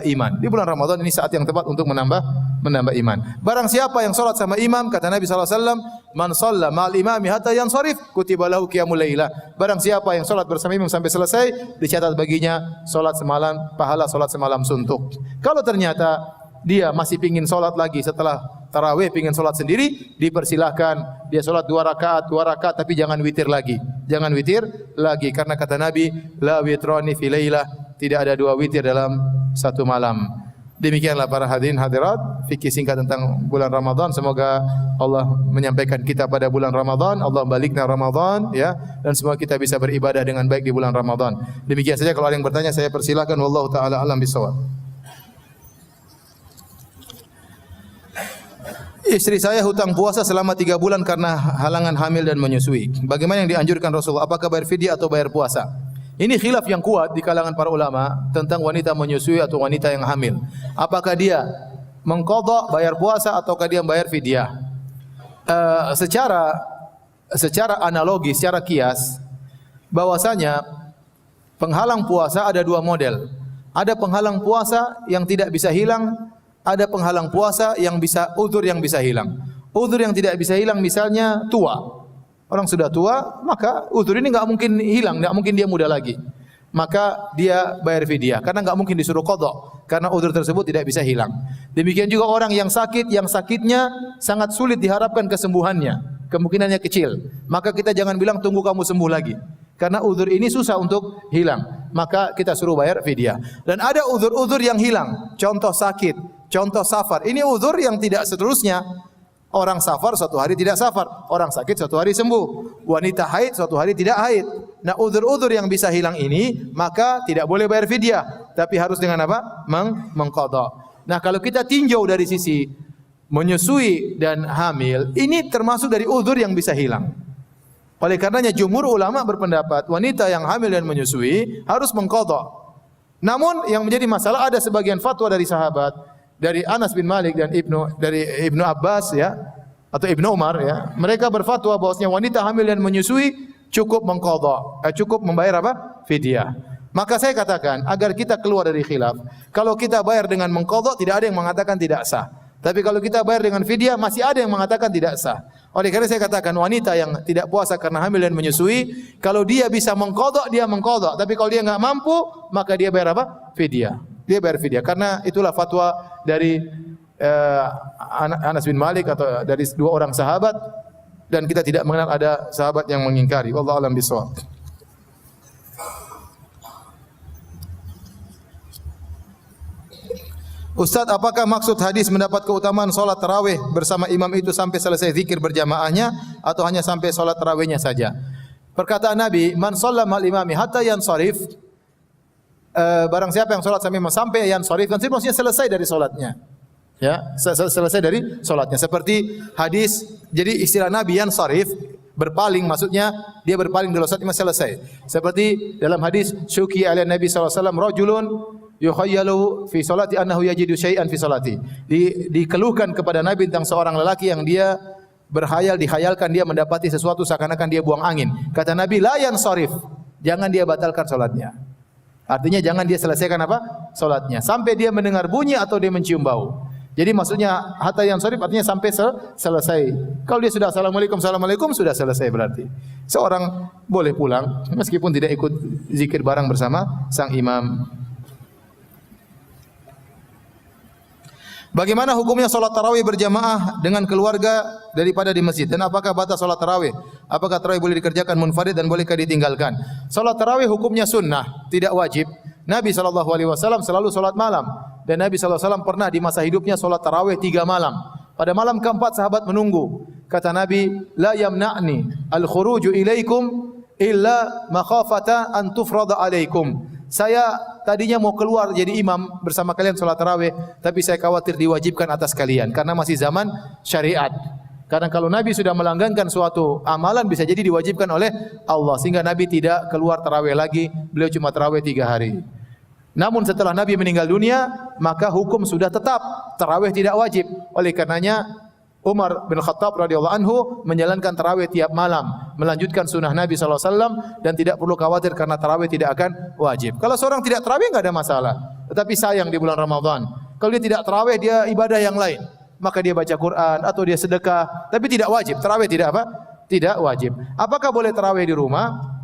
iman. Di bulan Ramadan ini saat yang tepat untuk menambah menambah iman. Barang siapa yang salat sama imam, kata Nabi sallallahu alaihi wasallam, man shalla ma'al imami hatta yansharif kutiba lahu qiyamul lailah. Barang siapa yang salat bersama imam sampai selesai, dicatat baginya salat semalam, pahala salat semalam suntuk. Kalau ternyata dia masih pingin salat lagi setelah tarawih, pingin salat sendiri, dipersilahkan dia salat 2 rakaat tapi jangan witir lagi. Jangan witir lagi karena kata Nabi, la witrani fi lailah, tidak ada 2 witir dalam satu malam. Demikianlah para hadirin hadirat fikih singkat tentang bulan Ramadan. Semoga Allah menyampaikan kita pada bulan Ramadan, Allah balikna Ramadan ya, dan semoga kita bisa beribadah dengan baik di bulan Ramadan. Demikian saja, kalau ada yang bertanya saya persilahkan. Wallahu taala alam bisawab. Istri saya hutang puasa selama 3 bulan karena halangan hamil dan menyusui. Bagaimana yang dianjurkan Rasulullah? Apakah bayar fidyah atau bayar puasa? Ini khilaf yang kuat di kalangan para ulama tentang wanita menyusui atau wanita yang hamil. Apakah dia mengqadha bayar puasa ataukah dia bayar fidyah? Secara analogi, secara kias, bahwasanya penghalang puasa ada 2 model. Ada penghalang puasa yang tidak bisa hilang, ada penghalang puasa yang bisa uzur yang bisa hilang. Uzur yang tidak bisa hilang misalnya tua. Orang sudah tua, maka uzur ini enggak mungkin hilang, enggak mungkin dia muda lagi. Maka dia bayar fidyah karena enggak mungkin disuruh qadha karena uzur tersebut tidak bisa hilang. Demikian juga orang yang sakit, yang sakitnya sangat sulit diharapkan kesembuhannya, kemungkinannya kecil. Maka kita jangan bilang tunggu kamu sembuh lagi. Karena uzur ini susah untuk hilang, maka kita suruh bayar fidyah. Dan ada uzur-uzur yang hilang, contoh sakit, contoh safar. Ini uzur yang tidak seterusnya. Orang safar suatu hari tidak safar, orang sakit suatu hari sembuh, wanita haid suatu hari tidak haid. Nah, uzur-uzur yang bisa hilang ini maka tidak boleh bayar fidyah, tapi harus dengan apa? Mengqadha. Nah, kalau kita tinjau dari sisi menyusui dan hamil, ini termasuk dari uzur yang bisa hilang. Oleh karenanya jumhur ulama berpendapat wanita yang hamil dan menyusui harus mengqadha. Namun yang menjadi masalah, ada sebagian fatwa dari sahabat, dari Anas bin Malik dan Ibnu Abbas ya, atau Ibnu Umar ya, mereka berfatwa bahwasanya wanita hamil dan menyusui cukup mengqadha, cukup membayar apa? Fidyah. Maka saya katakan agar kita keluar dari khilaf, kalau kita bayar dengan mengqadha tidak ada yang mengatakan tidak sah. Tapi kalau kita bayar dengan fidyah masih ada yang mengatakan tidak sah. Oleh karena saya katakan wanita yang tidak puasa karena hamil dan menyusui, kalau dia bisa mengqadha dia mengqadha, tapi kalau dia enggak mampu maka dia bayar apa? Fidyah. Dia bayar fidyah karena itulah fatwa dari Anas bin Malik atau dari 2 orang sahabat, dan kita tidak mengenal ada sahabat yang mengingkari. Wallahu a'lam bishawab. Ustaz, apakah maksud hadis mendapat keutamaan salat tarawih bersama imam itu sampai selesai zikir berjamaahnya atau hanya sampai salat tarawihnya saja? Perkataan Nabi, man shalla ma'al imami hatta yansharif, barang siapa yang salat sama imam sampai yansharif, maksudnya selesai dari salatnya. Ya, selesai dari salatnya. Seperti hadis, jadi istilah Nabi yansharif, berpaling, maksudnya dia berpaling dari salat imam selesai. Seperti dalam hadis syuki ala Nabi sallallahu alaihi wasallam rajulun yukhayyalu fi salati annahu yajidu syai'an fi salati. Dikeluhkan kepada Nabi tentang seorang lelaki yang dia dihayalkan dia mendapati sesuatu seakan-akan dia buang angin. Kata Nabi, la yansharif, jangan dia batalkan salatnya. Artinya jangan dia selesaikan apa? Salatnya sampai dia mendengar bunyi atau dia mencium bau. Jadi maksudnya hatta yansharif artinya sampai selesai. Kalau dia sudah assalamualaikum sudah selesai berarti. Seorang boleh pulang meskipun tidak ikut zikir bareng bersama sang imam. Bagaimana hukumnya salat tarawih berjamaah dengan keluarga daripada di masjid? Dan apakah batas salat tarawih? Apakah tarawih boleh dikerjakan munfarid dan bolehkah ditinggalkan? Salat tarawih hukumnya sunnah, tidak wajib. Nabi SAW selalu salat malam, dan Nabi SAW pernah di masa hidupnya salat tarawih 3 malam. Pada malam keempat sahabat menunggu. Kata Nabi, la yamna'ni al-khuruju ilaikum illa makhafata an tufrada alaikum. Saya tadinya mau keluar jadi imam bersama kalian salat tarawih, tapi saya khawatir diwajibkan atas kalian karena masih zaman syariat. Karena kalau Nabi sudah melanggengkan suatu amalan bisa jadi diwajibkan oleh Allah, sehingga Nabi tidak keluar tarawih lagi, beliau cuma tarawih 3 hari. Namun setelah Nabi meninggal dunia, maka hukum sudah tetap, tarawih tidak wajib. Oleh karenanya Umar bin Khattab radhiyallahu anhu menjalankan tarawih tiap malam, melanjutkan sunnah Nabi SAW, dan tidak perlu khawatir karena tarawih tidak akan wajib. Kalau seorang tidak tarawih enggak ada masalah. Tetapi sayang di bulan Ramadan, Kalau dia tidak tarawih, dia ibadah yang lain. Maka dia baca Quran atau dia sedekah, tapi tidak wajib. Tarawih tidak apa? Tidak wajib. Apakah boleh tarawih di rumah?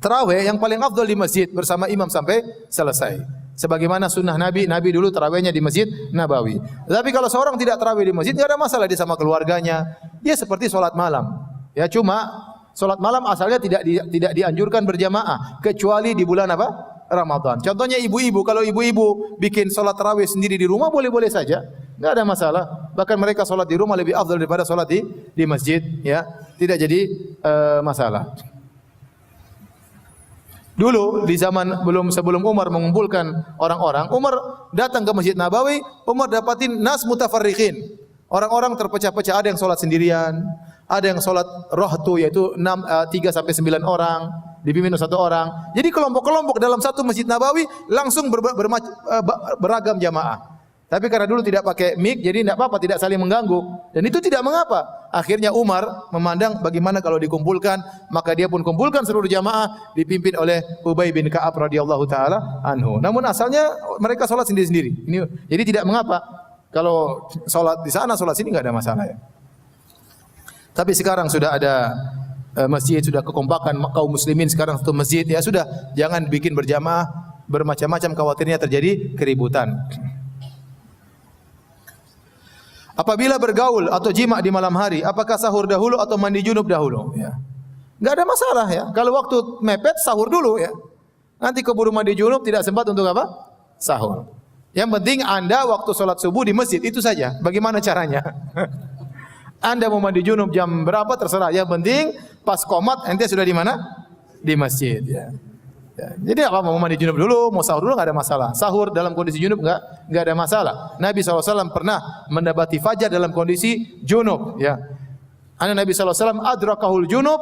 Tarawih yang paling afdal di masjid bersama imam sampai selesai. Sebagaimana sunnah Nabi, Nabi dulu tarawihnya di Masjid Nabawi. Tapi kalau seorang tidak tarawih di masjid, tidak ada masalah dia sama keluarganya. Dia seperti solat malam. Ya, cuma solat malam asalnya tidak dianjurkan berjamaah kecuali di bulan apa? Ramadan. Contohnya ibu-ibu, kalau ibu-ibu bikin solat tarawih sendiri di rumah boleh-boleh saja, enggak ada masalah. Bahkan mereka solat di rumah lebih afdal daripada solat di masjid, ya. Tidak jadi masalah. Dulu di zaman sebelum Umar mengumpulkan orang-orang, Umar datang ke Masjid Nabawi, Umar dapatin nas mutafarriqin. Orang-orang terpecah-pecah, ada yang solat sendirian, ada yang solat rohtu yaitu 3 sampai 9 orang, dipimpin satu orang. Jadi kelompok-kelompok dalam satu Masjid Nabawi langsung beragam jamaah. Tapi karena dulu tidak pakai mic, jadi tidak apa-apa, tidak saling mengganggu. Dan itu tidak mengapa. Akhirnya Umar memandang bagaimana kalau dikumpulkan, maka dia pun kumpulkan seluruh jamaah dipimpin oleh Ubay bin Ka'ab radhiyallahu taala anhu. Namun asalnya mereka solat sendiri-sendiri. Jadi tidak mengapa kalau solat di sana, solat sini enggak ada masalah ya. Tapi sekarang sudah ada masjid, sudah kekompakan kaum muslimin sekarang satu masjid, ya sudah, jangan bikin berjamaah bermacam-macam, khawatirnya terjadi keributan. Apabila bergaul atau jima di malam hari, apakah sahur dahulu atau mandi junub dahulu? Ya. Enggak ada masalah ya. Kalau waktu mepet sahur dulu ya. Nanti keburu mandi junub tidak sempat untuk apa? Sahur. Yang penting Anda waktu sholat subuh di masjid, itu saja. Bagaimana caranya? Anda mau mandi junub jam berapa terserah. Yang penting pas qomat ente sudah di mana? Di masjid ya. Ya, jadi apa, mau mandi junub dulu, mau sahur dulu, enggak ada masalah. Sahur dalam kondisi junub enggak ada masalah. Nabi SAW pernah mendapati fajar dalam kondisi junub. Ya, Nabi SAW adrakahul junub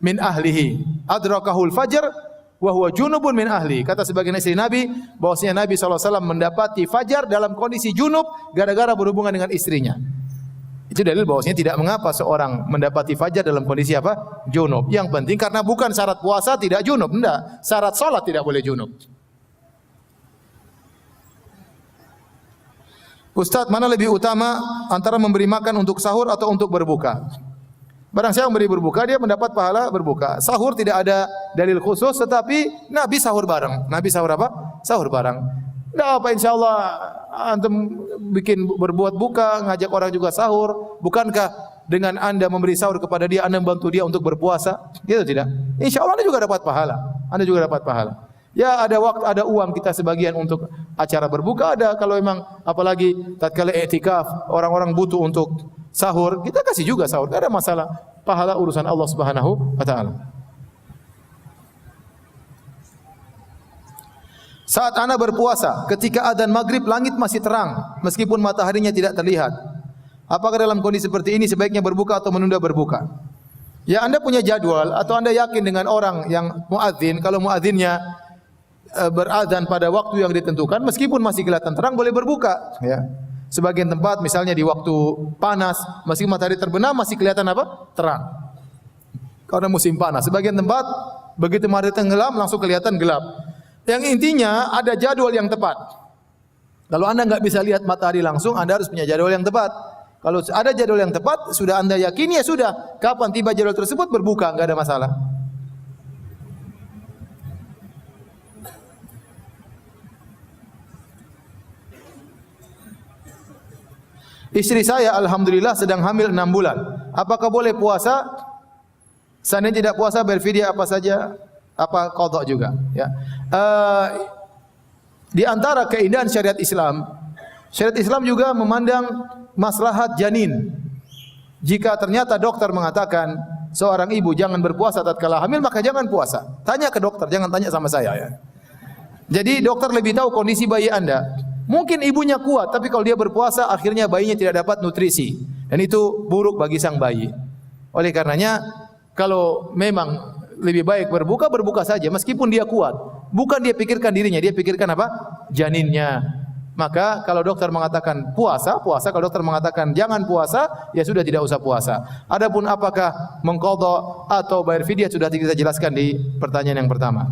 min ahlihi, adrakahul fajar wa huwa junubun min ahli. Kata sebagian istri Nabi, bahwasanya Nabi SAW mendapati fajar dalam kondisi junub gara-gara berhubungan dengan istrinya. Itu dalil bahwasanya tidak mengapa seorang mendapati fajar dalam kondisi apa? Junub. Yang penting karena bukan syarat puasa tidak junub, enggak. Syarat salat tidak boleh junub. Ustaz, mana lebih utama antara memberi makan untuk sahur atau untuk berbuka? Barang siapa memberi berbuka, dia mendapat pahala berbuka. Sahur tidak ada dalil khusus, tetapi Nabi sahur bareng. Nabi sahur apa? Sahur bareng. Nah, apa insyaallah antum bikin berbuat buka, ngajak orang juga sahur. Bukankah dengan Anda memberi sahur kepada dia, Anda membantu dia untuk berpuasa? Gitu tidak? Insyaallah Anda juga dapat pahala. Anda juga dapat pahala. Ya, ada waktu, ada uang kita sebagian untuk acara berbuka, ada kalau memang apalagi tatkala i'tikaf, orang-orang butuh untuk sahur, kita kasih juga sahur. Tidak ada masalah. Pahala urusan Allah Subhanahu wa taala. Saat Anda berpuasa, ketika adzan maghrib langit masih terang, meskipun mataharinya tidak terlihat. Apakah dalam kondisi seperti ini sebaiknya berbuka atau menunda berbuka? Ya, Anda punya jadwal atau Anda yakin dengan orang yang muadzin, kalau muadzinnya beradzan pada waktu yang ditentukan, meskipun masih kelihatan terang boleh berbuka. Ya. Sebagian tempat misalnya di waktu panas, masih matahari terbenam masih kelihatan apa? Terang. Karena musim panas. Sebagian tempat begitu matahari tenggelam langsung kelihatan gelap. Yang intinya ada jadwal yang tepat. Kalau Anda enggak bisa lihat matahari langsung, Anda harus punya jadwal yang tepat. Kalau ada jadwal yang tepat, sudah Anda yakini, ya sudah. Kapan tiba jadwal tersebut berbuka, enggak ada masalah. Istri saya alhamdulillah sedang hamil 6 bulan. Apakah boleh puasa? Seandainya tidak puasa berfidyah apa saja? Apa qadha juga? Ya. Di antara keindahan syariat Islam juga memandang maslahat janin. Jika ternyata dokter mengatakan seorang ibu jangan berpuasa tatkala hamil, maka jangan puasa. Tanya ke dokter, jangan tanya sama saya ya. Jadi dokter lebih tahu kondisi bayi Anda. Mungkin ibunya kuat, tapi kalau dia berpuasa akhirnya bayinya tidak dapat nutrisi dan itu buruk bagi sang bayi. Oleh karenanya kalau memang lebih baik berbuka saja meskipun dia kuat. Bukan dia pikirkan dirinya, dia pikirkan apa? Janinnya. Maka kalau dokter mengatakan puasa. Kalau dokter mengatakan jangan puasa, ya sudah tidak usah puasa. Adapun apakah mengqadha atau bayar fidyah sudah kita jelaskan di pertanyaan yang pertama.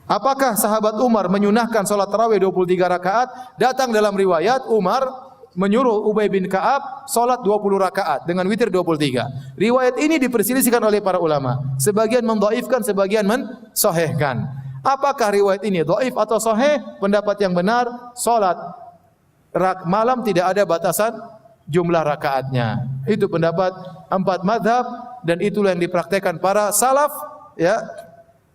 Apakah sahabat Umar menyunahkan salat tarawih 23 rakaat? Datang dalam riwayat Umar menyuruh Ubay bin Ka'ab salat 20 rakaat dengan witir 23. Riwayat ini diperselisihkan oleh para ulama. Sebagian mendhaifkan, sebagian mensahihkan. Apakah riwayat ini dhaif atau sahih? Pendapat yang benar, salat malam tidak ada batasan jumlah rakaatnya. Itu pendapat 4 mazhab dan itulah yang dipraktekkan para salaf, ya.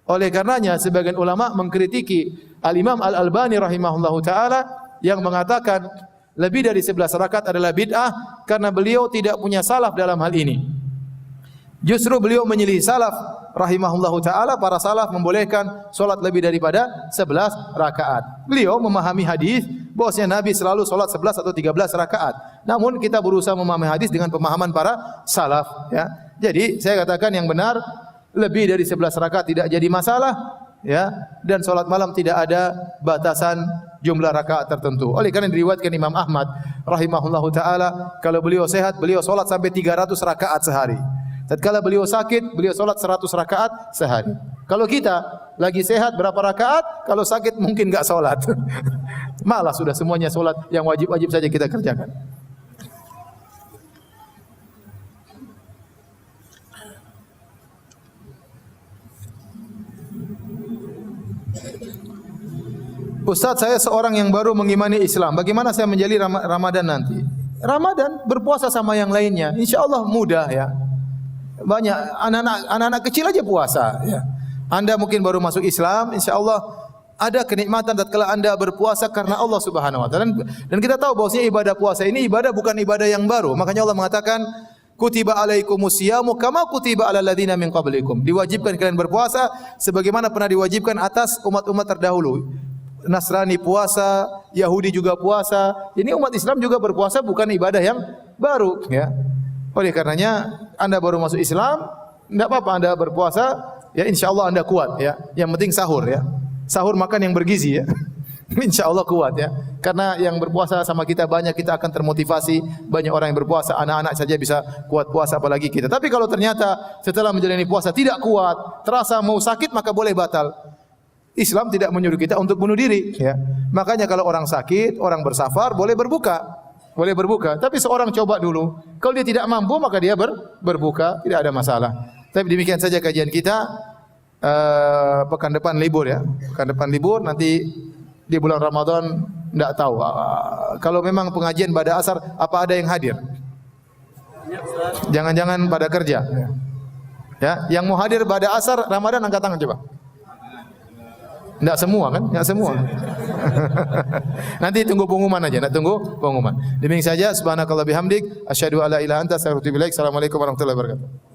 Oleh karenanya sebagian ulama mengkritiki Al-Imam Al-Albani rahimahullahu taala yang mengatakan lebih dari 11 rakaat adalah bid'ah karena beliau tidak punya salaf dalam hal ini. Justru beliau menyelisihi salaf rahimahullahu taala, para salaf membolehkan salat lebih daripada 11 rakaat. Beliau memahami hadis bahwasanya Nabi selalu salat 11 atau 13 rakaat. Namun kita berusaha memahami hadis dengan pemahaman para salaf, ya. Jadi saya katakan yang benar lebih dari 11 rakaat tidak jadi masalah, ya, dan salat malam tidak ada batasan jumlah rakaat tertentu. Oleh karena diriwayatkan Imam Ahmad rahimahullahu taala, kalau beliau sehat beliau salat sampai 300 rakaat sehari. Tatkala beliau sakit beliau salat 100 rakaat sehari. Kalau kita lagi sehat berapa rakaat, kalau sakit mungkin enggak salat. Malah sudah semuanya salat yang wajib-wajib saja kita kerjakan. Ustaz, saya seorang yang baru mengimani Islam. Bagaimana saya menjalani Ramadan nanti? Ramadan berpuasa sama yang lainnya. InsyaAllah mudah, ya. Banyak anak-anak kecil aja puasa, ya. Anda mungkin baru masuk Islam, InsyaAllah ada kenikmatan tatkala Anda berpuasa karena Allah Subhanahu wa taala. Dan kita tahu bahwasanya ibadah puasa ini ibadah bukan ibadah yang baru. Makanya Allah mengatakan kutiba alaikumusyamu kama kutiba alal ladzina min qablikum. Diwajibkan kalian berpuasa sebagaimana pernah diwajibkan atas umat-umat terdahulu. Nasrani puasa, Yahudi juga puasa. Ini umat Islam juga berpuasa, bukan ibadah yang baru, ya. Oleh karenanya Anda baru masuk Islam, tidak apa-apa Anda berpuasa, ya insyaallah Anda kuat, ya. Yang penting sahur, ya. Sahur makan yang bergizi, ya. Insyaallah kuat, ya. Karena yang berpuasa sama kita banyak, kita akan termotivasi. Banyak orang yang berpuasa, anak-anak saja bisa kuat puasa apalagi kita. Tapi kalau ternyata setelah menjalani puasa tidak kuat, terasa mau sakit, maka boleh batal. Islam tidak menyuruh kita untuk bunuh diri, ya. Makanya kalau orang sakit, orang bersafar boleh berbuka. Boleh berbuka, tapi seorang coba dulu. Kalau dia tidak mampu maka dia berbuka, tidak ada masalah. Tapi demikian saja kajian kita. Pekan depan libur, ya. Pekan depan libur, nanti di bulan Ramadan tidak tahu. Kalau memang pengajian pada asar, apa ada yang hadir? Jangan-jangan pada kerja. Ya, yang mau hadir pada asar Ramadan angkat tangan coba. Tidak semua kan? Tidak semua. Nanti tunggu pengumuman aja, nak tunggu pengumuman. Demikian saja. Subhanakallah bihamdik, asyhadu alla ilaha illa anta, astaghfiruka wa atubu ilaik. Assalamualaikum warahmatullahi wabarakatuh.